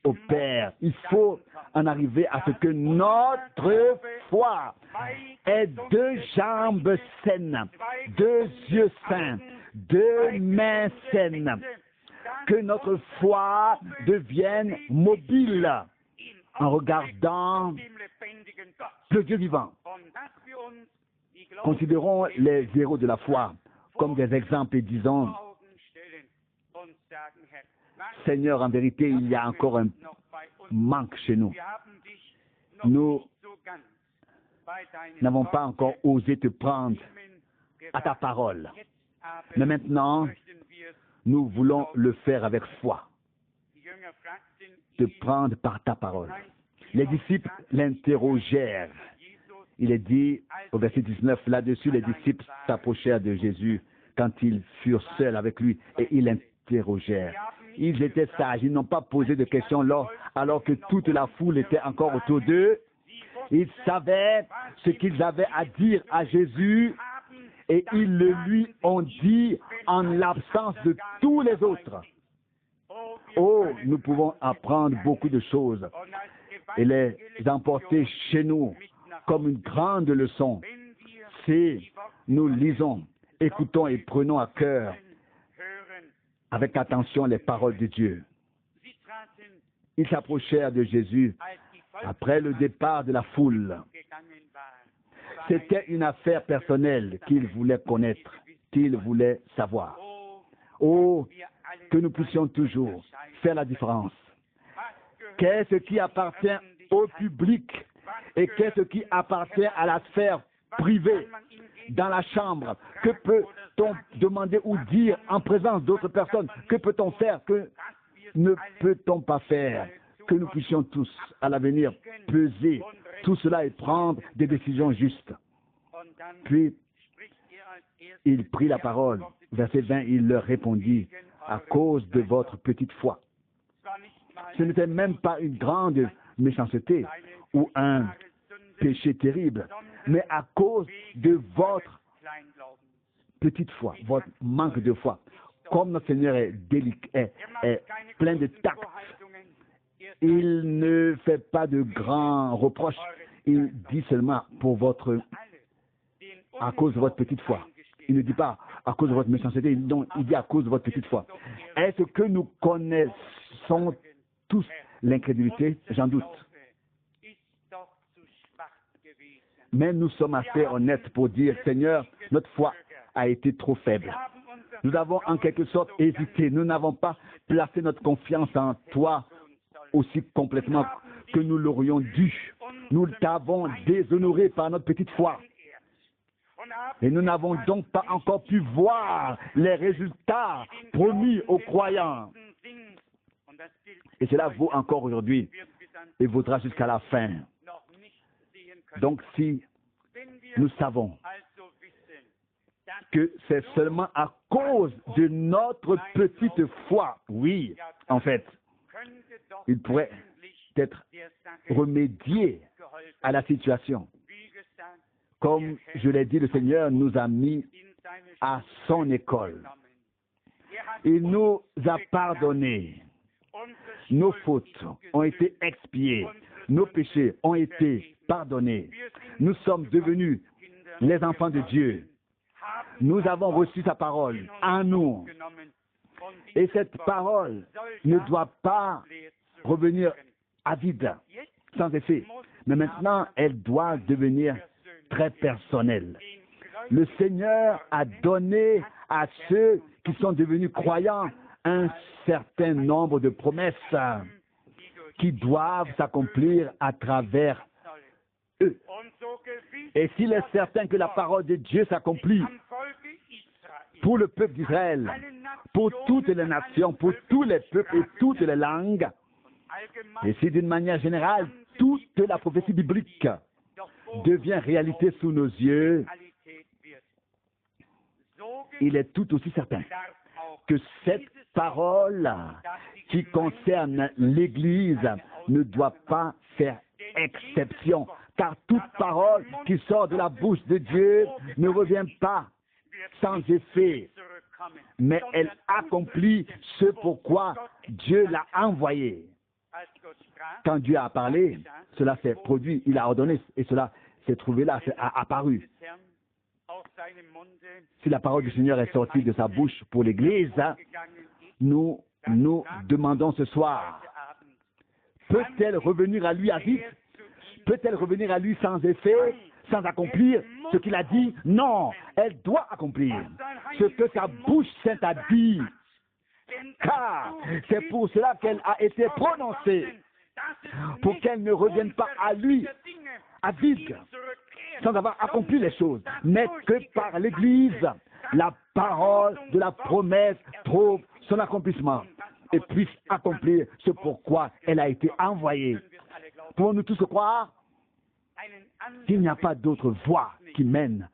au Père. Il faut en arriver à ce que notre foi ait deux jambes saines, deux yeux sains, deux mains saines, que notre foi devienne mobile en regardant le Dieu vivant. Considérons les héros de la foi comme des exemples et disons, Seigneur, en vérité, il y a encore un manque chez nous. Nous n'avons pas encore osé te prendre à ta parole. Mais maintenant, nous voulons le faire avec foi. Te prendre par ta parole. Les disciples l'interrogèrent. Il est dit au verset 19, là-dessus, les disciples s'approchèrent de Jésus quand ils furent seuls avec lui et ils l'interrogèrent. Ils étaient sages, ils n'ont pas posé de questions alors que toute la foule était encore autour d'eux. Ils savaient ce qu'ils avaient à dire à Jésus et ils le lui ont dit en l'absence de tous les autres. Oh, nous pouvons apprendre beaucoup de choses et les emporter chez nous comme une grande leçon. Si nous lisons, écoutons et prenons à cœur avec attention les paroles de Dieu. Ils s'approchèrent de Jésus après le départ de la foule. C'était une affaire personnelle qu'ils voulaient connaître, qu'ils voulaient savoir. Oh, que nous puissions toujours faire la différence. Qu'est-ce qui appartient au public et qu'est-ce qui appartient à la sphère privée, dans la chambre? Que peut-on demander ou dire en présence d'autres personnes? Que peut-on faire? Que ne peut-on pas faire? Que nous puissions tous, à l'avenir, peser tout cela et prendre des décisions justes. Puis, il prit la parole. Verset 20, il leur répondit, à cause de votre petite foi. Ce n'était même pas une grande méchanceté ou un péché terrible, mais à cause de votre petite foi, votre manque de foi. Comme notre Seigneur est plein de tact, il ne fait pas de grands reproches. Il dit seulement à cause de votre petite foi. Il ne dit pas à cause de votre méchanceté, non, il dit à cause de votre petite foi. Est-ce que nous connaissons tous l'incrédulité? J'en doute. Mais nous sommes assez honnêtes pour dire, Seigneur, notre foi a été trop faible. Nous avons en quelque sorte hésité. Nous n'avons pas placé notre confiance en toi aussi complètement que nous l'aurions dû. Nous t'avons déshonoré par notre petite foi. Et nous n'avons donc pas encore pu voir les résultats promis aux croyants. Et cela vaut encore aujourd'hui et vaudra jusqu'à la fin. Donc si nous savons que c'est seulement à cause de notre petite foi, oui, en fait, il pourrait être remédié à la situation. Comme je l'ai dit, le Seigneur nous a mis à son école. Il nous a pardonné. Nos fautes ont été expiées. Nos péchés ont été pardonnés. Nous sommes devenus les enfants de Dieu. Nous avons reçu sa parole en nous. Et cette parole ne doit pas revenir à vide, sans effet. Mais maintenant, elle doit devenir très personnelle. Le Seigneur a donné à ceux qui sont devenus croyants un certain nombre de promesses qui doivent s'accomplir à travers eux. Et s'il est certain que la parole de Dieu s'accomplit pour le peuple d'Israël, pour toutes les nations, pour tous les peuples et toutes les langues, et si d'une manière générale, toute la prophétie biblique devient réalité sous nos yeux, il est tout aussi certain que cette parole qui concerne l'Église ne doit pas faire exception, car toute parole qui sort de la bouche de Dieu ne revient pas sans effet, mais elle accomplit ce pourquoi Dieu l'a envoyée. Quand Dieu a parlé, cela s'est produit, il a ordonné, et cela s'est trouvé là, c'est apparu. Si la parole du Seigneur est sortie de sa bouche pour l'Église, nous demandons ce soir, peut-elle revenir à lui à vite? Peut-elle revenir à lui sans effet, sans accomplir ce qu'il a dit? Non, elle doit accomplir ce que sa bouche sainte a dit, car c'est pour cela qu'elle a été prononcée, pour qu'elle ne revienne pas à lui à vide, sans avoir accompli les choses, mais que par l'Église, la parole de la promesse trouve son accomplissement et puisse accomplir ce pourquoi elle a été envoyée. Pouvons-nous tous croire qu'il n'y a pas d'autre voie qui mène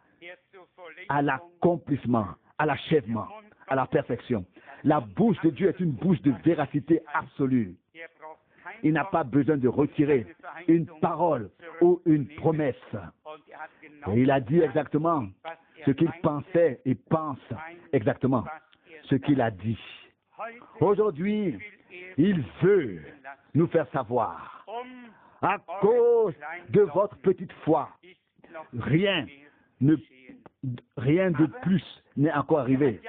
à l'accomplissement, à l'achèvement, à la perfection. La bouche de Dieu est une bouche de véracité absolue. Il n'a pas besoin de retirer une parole ou une promesse. Et il a dit exactement ce qu'il pensait et pense exactement ce qu'il a dit. Aujourd'hui, il veut nous faire savoir, à cause de votre petite foi, rien de plus n'est encore arrivé.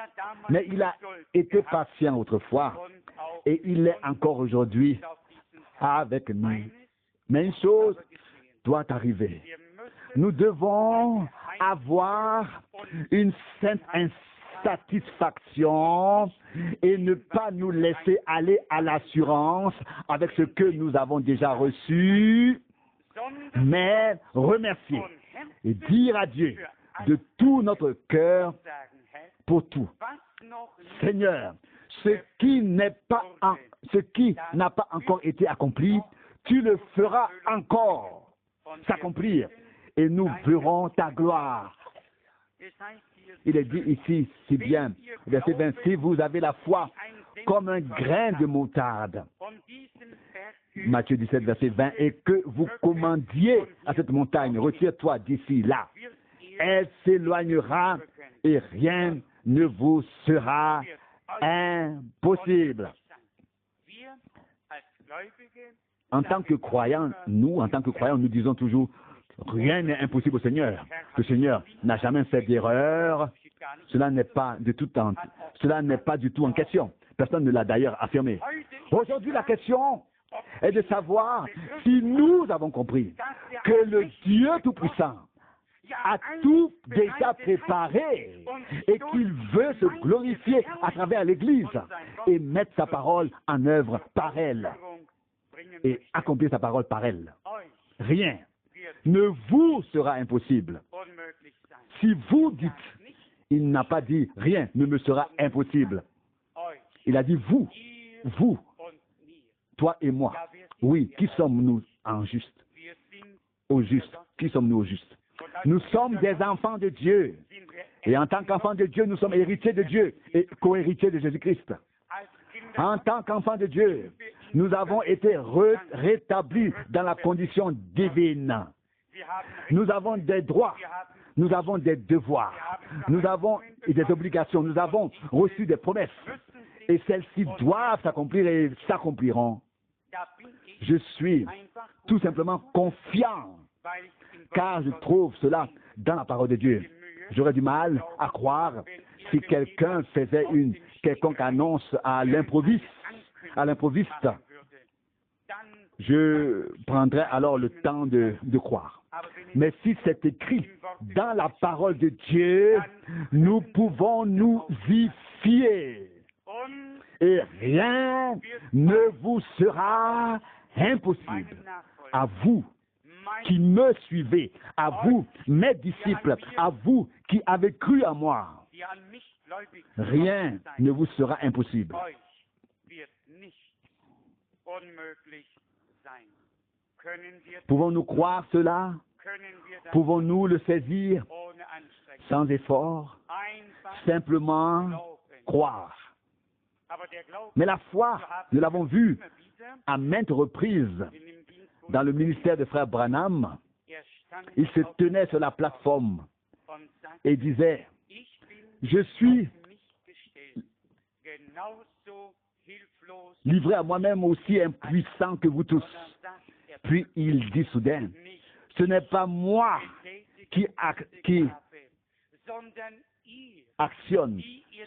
Mais il a été patient autrefois et il l'est encore aujourd'hui avec nous. Mais une chose doit arriver. Nous devons avoir une sainte insatisfaction et ne pas nous laisser aller à l'assurance avec ce que nous avons déjà reçu, mais remercier et dire à Dieu de tout notre cœur pour tout. Seigneur, ce qui n'a pas encore été accompli, tu le feras encore s'accomplir et nous verrons ta gloire. Il est dit ici, si bien, verset 20, si vous avez la foi comme un grain de moutarde, Matthieu 17, verset 20, et que vous commandiez à cette montagne, retire-toi d'ici, là, elle s'éloignera et rien ne vous sera impossible. En tant que croyants, nous disons toujours, rien n'est impossible au Seigneur. Le Seigneur n'a jamais fait d'erreur. Cela n'est pas du tout en question. Personne ne l'a d'ailleurs affirmé. Aujourd'hui, la question est de savoir si nous avons compris que le Dieu Tout-Puissant a tout déjà préparé et qu'il veut se glorifier à travers l'Église et mettre sa parole en œuvre par elle et accomplir sa parole par elle. Rien ne vous sera impossible. Si vous dites, il n'a pas dit rien ne me sera impossible. Il a dit vous, toi et moi. Oui, qui sommes-nous en juste? Au juste. Qui sommes-nous au juste? Nous sommes des enfants de Dieu. Et en tant qu'enfants de Dieu, nous sommes héritiers de Dieu et co-héritiers de Jésus-Christ. En tant qu'enfants de Dieu, nous avons été rétablis dans la condition divine. Nous avons des droits, nous avons des devoirs, nous avons des obligations, nous avons reçu des promesses. Et celles-ci doivent s'accomplir et s'accompliront. Je suis tout simplement confiant, car je trouve cela dans la parole de Dieu. J'aurais du mal à croire si quelqu'un faisait une quelconque annonce à l'improviste. Je prendrais alors le temps de croire. Mais si c'est écrit dans la parole de Dieu, nous pouvons nous y fier. Et rien ne vous sera impossible. À vous qui me suivez, à vous, mes disciples, à vous qui avez cru à moi, rien ne vous sera impossible. Pouvons-nous croire cela? Pouvons-nous le saisir sans effort? Simplement croire. Mais la foi, nous l'avons vu à maintes reprises dans le ministère de Frère Branham, il se tenait sur la plateforme et disait, « Je suis livré à moi-même aussi impuissant que vous tous. Puis il dit soudain, ce n'est pas moi qui actionne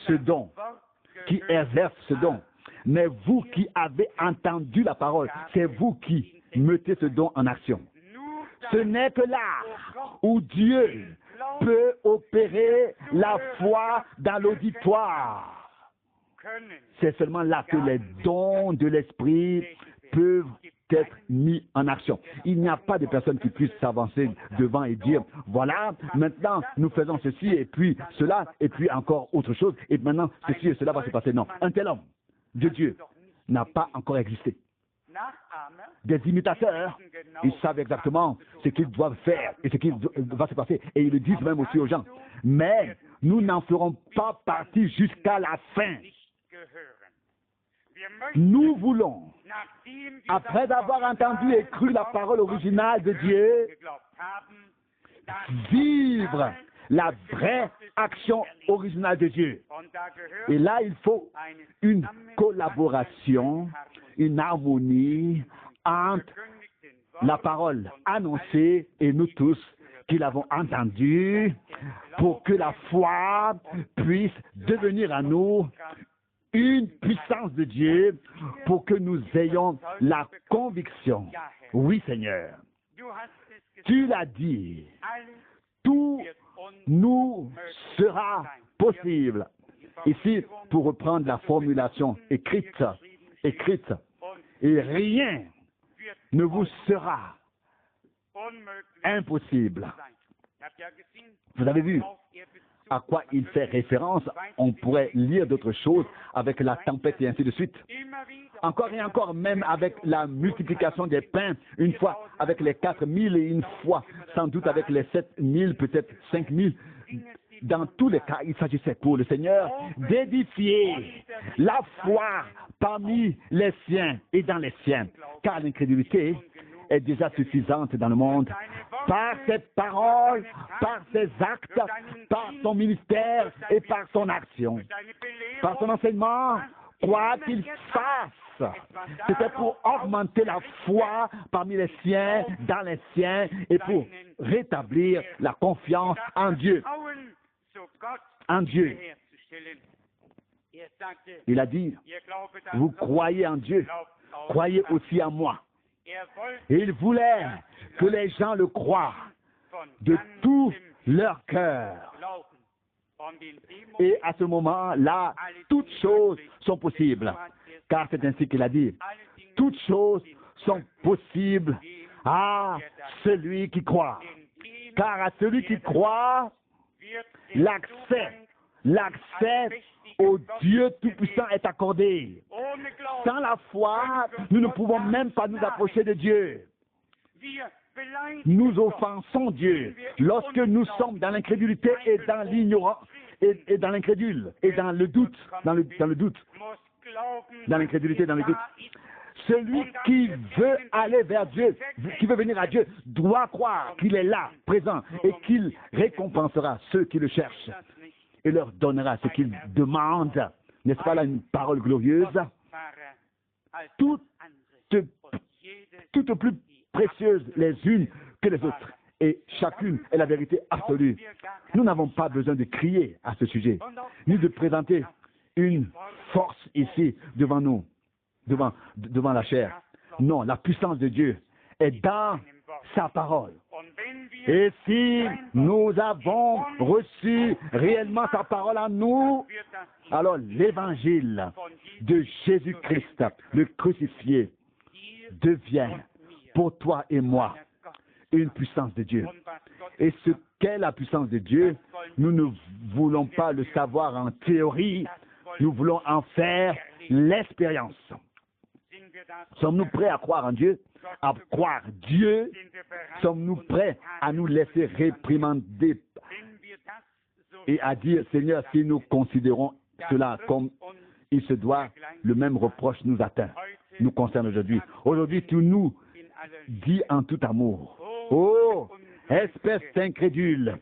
ce don, qui exerce ce don, mais vous qui avez entendu la parole, c'est vous qui mettez ce don en action. Ce n'est que là où Dieu peut opérer la foi dans l'auditoire. C'est seulement là que les dons de l'Esprit peuvent être mis en action. Il n'y a pas de personne qui puisse s'avancer devant et dire, voilà, maintenant nous faisons ceci et puis cela et puis encore autre chose et maintenant ceci et cela va se passer. Non, un tel homme de Dieu n'a pas encore existé. Des imitateurs, ils savent exactement ce qu'ils doivent faire et ce qui va se passer et ils le disent même aussi aux gens. Mais nous n'en ferons pas partie jusqu'à la fin. Nous voulons, après avoir entendu et cru la parole originale de Dieu, vivre la vraie action originale de Dieu. Et là, il faut une collaboration, une harmonie entre la parole annoncée et nous tous qui l'avons entendue pour que la foi puisse devenir à nous une puissance de Dieu pour que nous ayons la conviction. Oui, Seigneur, tu l'as dit, tout nous sera possible. Ici, pour reprendre la formulation écrite, et rien ne vous sera impossible. Vous avez vu à quoi il fait référence? On pourrait lire d'autres choses avec la tempête et ainsi de suite. Encore et encore, même avec la multiplication des pains, une fois avec les 4000 et une fois, sans doute avec les 7000, peut-être 5000. Dans tous les cas, il s'agissait pour le Seigneur d'édifier la foi parmi les siens et dans les siens, car l'incrédulité est déjà suffisante dans le monde. Par ses paroles, par ses actes, par son ministère et par son action, par son enseignement, quoi qu'il fasse, c'était pour augmenter la foi parmi les siens, dans les siens, et pour rétablir la confiance en Dieu. En Dieu. Il a dit, vous croyez en Dieu, croyez aussi en moi. Et il voulait que les gens le croient de tout leur cœur. Et à ce moment-là, toutes choses sont possibles. Car c'est ainsi qu'il a dit. Toutes choses sont possibles à celui qui croit. Car à celui qui croit, l'accès au Dieu Tout-Puissant est accordé. Sans la foi, nous ne pouvons même pas nous approcher de Dieu. Nous offensons Dieu lorsque nous sommes dans l'incrédulité et dans l'ignorance, et dans l'incrédule, et dans le doute, dans le doute, dans l'incrédulité, dans le doute. Celui qui veut aller vers Dieu, qui veut venir à Dieu, doit croire qu'il est là, présent, et qu'il récompensera ceux qui le cherchent et leur donnera ce qu'ils demandent. N'est-ce pas là une parole glorieuse? Toutes plus précieuses les unes que les autres, et chacune est la vérité absolue. Nous n'avons pas besoin de crier à ce sujet, ni de présenter une force ici devant nous, devant la chair. Non, la puissance de Dieu est dans sa parole. Et si nous avons reçu réellement sa parole en nous, alors l'évangile de Jésus-Christ, le crucifié, devient pour toi et moi une puissance de Dieu. Et ce qu'est la puissance de Dieu, nous ne voulons pas le savoir en théorie, nous voulons en faire l'expérience. Sommes-nous prêts à croire en Dieu, à croire Dieu? Sommes-nous prêts à nous laisser réprimander et à dire, Seigneur, si nous considérons cela comme il se doit, le même reproche nous atteint, nous concerne aujourd'hui. Aujourd'hui, tu nous dis en tout amour, oh, espèce d'incrédule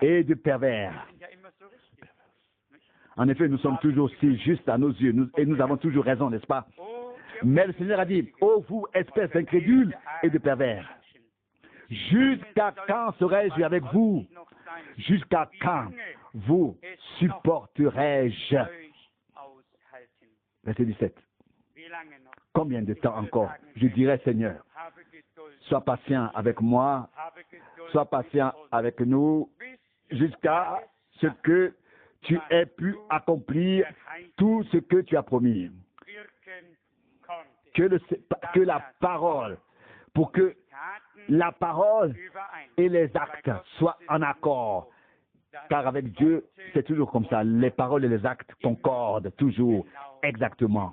et de pervers. En effet, nous sommes toujours si justes à nos yeux, et nous avons toujours raison, n'est-ce pas? Mais le Seigneur a dit, ô vous, espèces d'incrédules et de pervers, jusqu'à quand serai-je avec vous? Jusqu'à quand vous supporterai-je? Verset 17. Combien de temps encore? Je dirais, Seigneur, sois patient avec moi, sois patient avec nous, jusqu'à ce que tu aies pu accomplir tout ce que tu as promis. Que la parole, pour que la parole et les actes soient en accord. Car avec Dieu, c'est toujours comme ça. Les paroles et les actes concordent toujours exactement.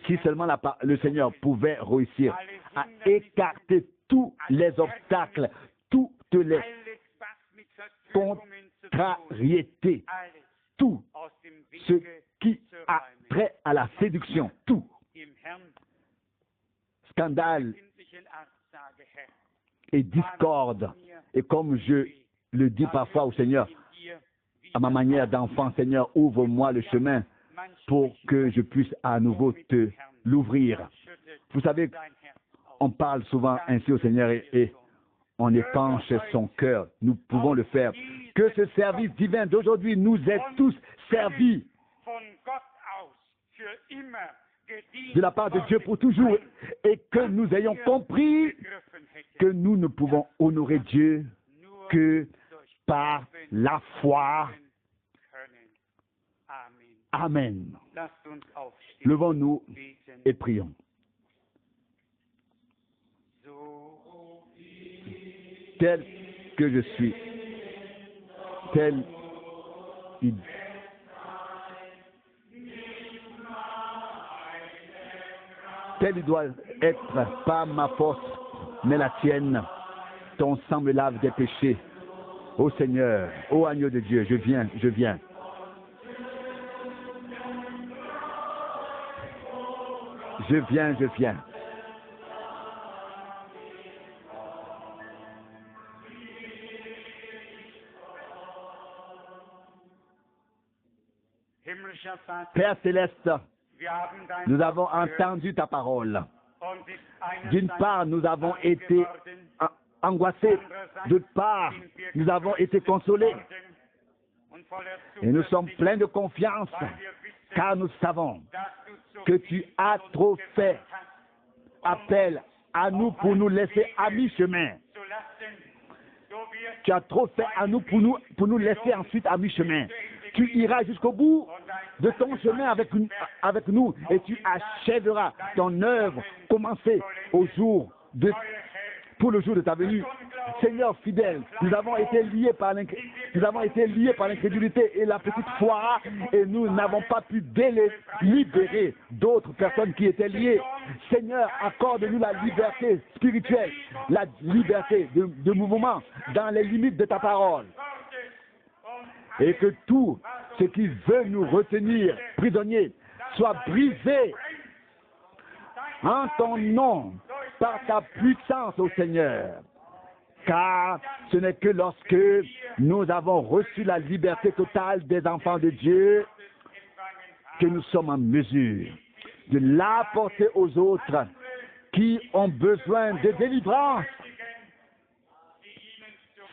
Si seulement le Seigneur pouvait réussir à écarter tous les obstacles, toutes les contrariétés, tout ce qui a trait à la séduction, tout, scandale et discorde. Et comme je le dis parfois au Seigneur, à ma manière d'enfant, Seigneur, ouvre-moi le chemin pour que je puisse à nouveau te l'ouvrir. Vous savez, on parle souvent ainsi au Seigneur et on épanche son cœur. Nous pouvons le faire. Que ce service divin d'aujourd'hui nous ait tous servis de la part de Dieu pour toujours et que nous ayons compris que nous ne pouvons honorer Dieu que par la foi. Amen. Levons-nous et prions. Tel que je suis, tel il doit être, pas ma force, mais la tienne. Ton sang me lave des péchés. Ô Seigneur, ô agneau de Dieu, je viens, je viens. Je viens, je viens. Père céleste, nous avons entendu ta parole. D'une part, nous avons été angoissés. D'autre part, nous avons été consolés. Et nous sommes pleins de confiance, car nous savons que tu as trop fait appel à nous pour nous laisser à mi-chemin. Tu as trop fait à nous pour nous laisser ensuite à mi-chemin. Tu iras jusqu'au bout de ton chemin avec nous et tu achèveras ton œuvre commencée pour le jour de ta venue. Seigneur fidèle, nous avons été liés par l'incrédulité et la petite foi et nous n'avons pas pu libérer d'autres personnes qui étaient liées. Seigneur, accorde-nous la liberté spirituelle, la liberté de mouvement dans les limites de ta parole. Et que tout ce qui veut nous retenir prisonniers soit brisé en ton nom, par ta puissance, ô Seigneur. Car ce n'est que lorsque nous avons reçu la liberté totale des enfants de Dieu que nous sommes en mesure de l'apporter aux autres qui ont besoin de délivrance.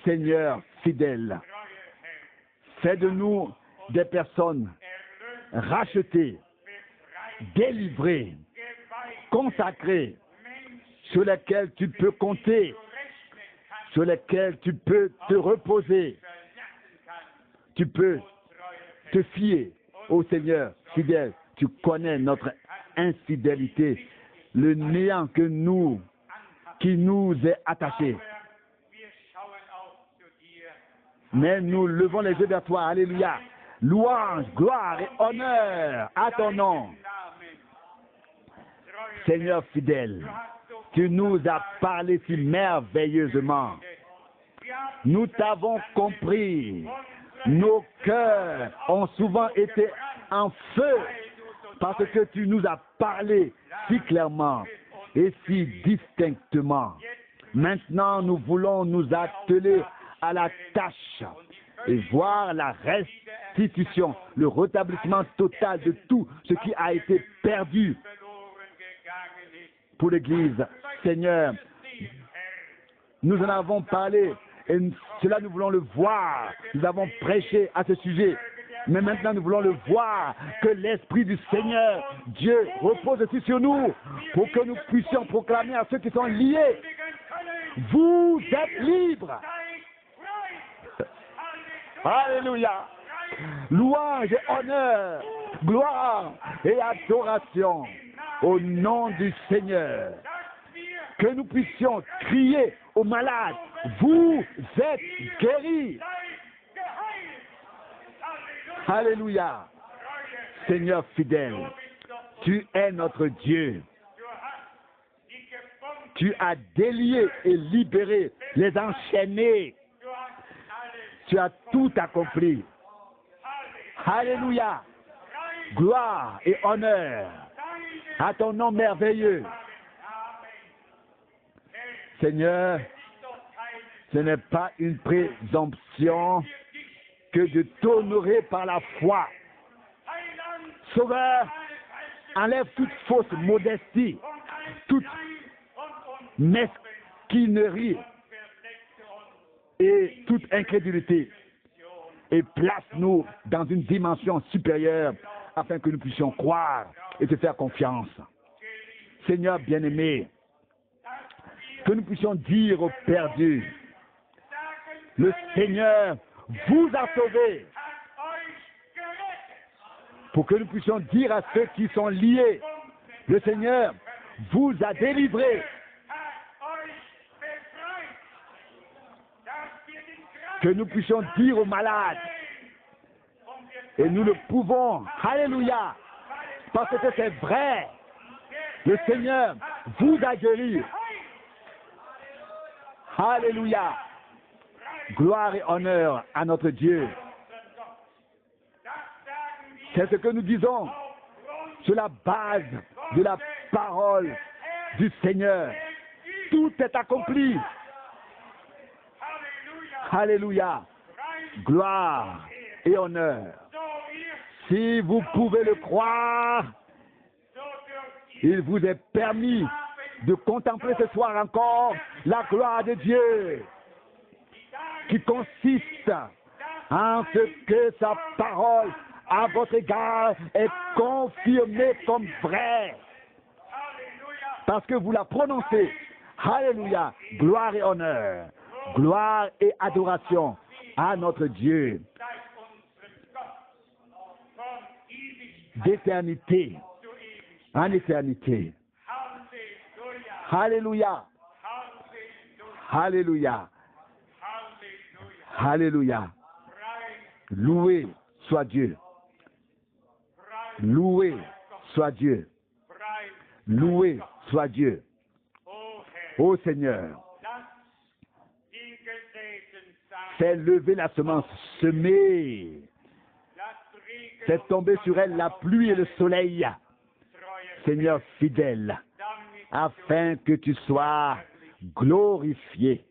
Seigneur fidèle, fais de nous des personnes rachetées, délivrées, consacrées, sur lesquelles tu peux compter, sur lesquelles tu peux te reposer. Tu peux te fier au Seigneur fidèle. Tu connais notre infidélité, le néant qui nous est attaché. Mais nous levons les yeux vers toi. Alléluia. Louange, gloire et honneur à ton nom. Seigneur fidèle, tu nous as parlé si merveilleusement. Nous t'avons compris. Nos cœurs ont souvent été en feu parce que tu nous as parlé si clairement et si distinctement. Maintenant, nous voulons nous atteler à la tâche et voir la restitution, le rétablissement total de tout ce qui a été perdu pour l'Église. Seigneur, nous en avons parlé et cela nous voulons le voir. Nous avons prêché à ce sujet. Mais maintenant nous voulons le voir, que l'Esprit du Seigneur, Dieu, repose aussi sur nous pour que nous puissions proclamer à ceux qui sont liés, vous êtes libres. Alléluia. Louange et honneur, gloire et adoration au nom du Seigneur. Que nous puissions crier aux malades, vous êtes guéris. Alléluia. Seigneur fidèle, tu es notre Dieu. Tu as délié et libéré les enchaînés. Tu as tout accompli. Alléluia. Gloire et honneur à ton nom merveilleux. Seigneur, ce n'est pas une présomption que de t'honorer par la foi. Sauveur, enlève toute fausse modestie, toute mesquinerie et toute incrédulité, et place-nous dans une dimension supérieure afin que nous puissions croire et te faire confiance. Seigneur bien-aimé, que nous puissions dire aux perdus, le Seigneur vous a sauvés, pour que nous puissions dire à ceux qui sont liés, le Seigneur vous a délivrés, que nous puissions dire aux malades, et nous le pouvons, alléluia, parce que c'est vrai, le Seigneur vous a guéris. Alléluia. Gloire et honneur à notre Dieu. C'est ce que nous disons sur la base de la parole du Seigneur. Tout est accompli. Alléluia. Gloire et honneur. Si vous pouvez le croire, il vous est permis de contempler ce soir encore la gloire de Dieu, qui consiste en ce que sa parole à votre égard est confirmée comme vraie. Parce que vous la prononcez. Alléluia. Gloire et honneur. Gloire et adoration à notre Dieu. D'éternité en éternité. Alléluia. Alléluia. Alléluia. Loué soit Dieu. Loué soit Dieu. Loué soit Dieu. Ô Seigneur, fais lever la semence semée. Fais tomber sur elle la pluie et le soleil. Seigneur fidèle, afin que tu sois glorifié.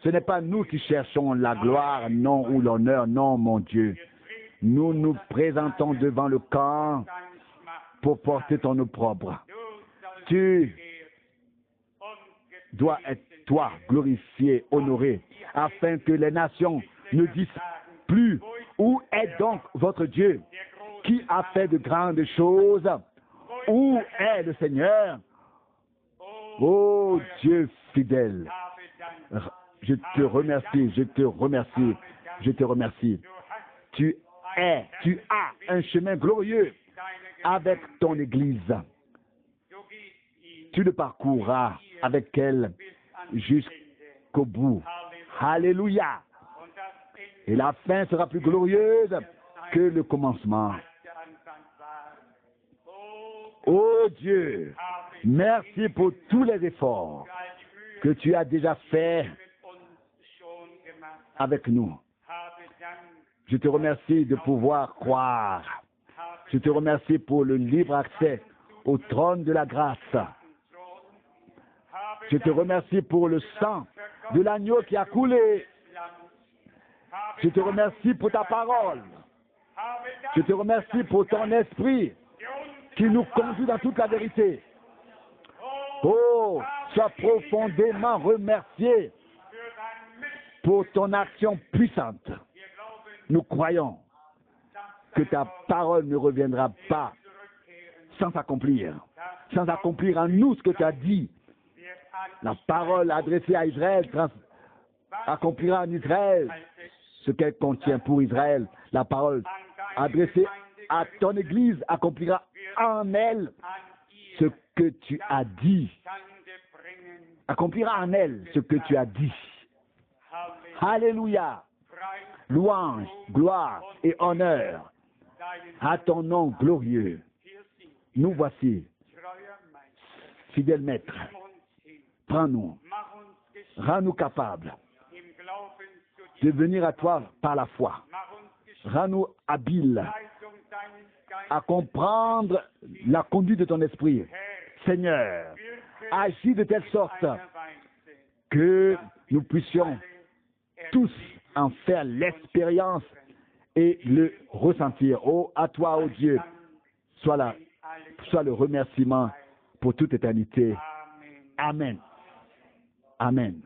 Ce n'est pas nous qui cherchons la gloire, non, ou l'honneur, non, mon Dieu. Nous nous présentons devant le camp pour porter ton opprobre. Tu dois être, toi, glorifié, honoré, afin que les nations ne disent plus, où est donc votre Dieu, qui a fait de grandes choses? Où est le Seigneur? Ô Dieu fidèle, je te remercie, je te remercie, je te remercie. Tu as un chemin glorieux avec ton Église. Tu le parcourras avec elle jusqu'au bout. Alléluia. Et la fin sera plus glorieuse que le commencement. Oh Dieu, merci pour tous les efforts que tu as déjà faits avec nous. Je te remercie de pouvoir croire. Je te remercie pour le libre accès au trône de la grâce. Je te remercie pour le sang de l'agneau qui a coulé Je te remercie pour ta parole. Je te remercie pour ton esprit qui nous conduit dans toute la vérité. Oh, sois profondément remercié pour ton action puissante. Nous croyons que ta parole ne reviendra pas sans accomplir en nous ce que tu as dit. La parole adressée à Israël accomplira en Israël ce qu'elle contient pour Israël. La parole adressée à ton Église accomplira en elle ce que tu as dit. Accomplira en elle ce que tu as dit. Alléluia. Louange, gloire et honneur à ton nom glorieux. Nous voici, fidèle Maître. Prends-nous, rends-nous capables de venir à toi par la foi. Rends-nous habiles à comprendre la conduite de ton esprit. Seigneur, agis de telle sorte que nous puissions tous en faire l'expérience et le ressentir. Oh, à toi, oh Dieu, soit le remerciement pour toute éternité. Amen. Amen.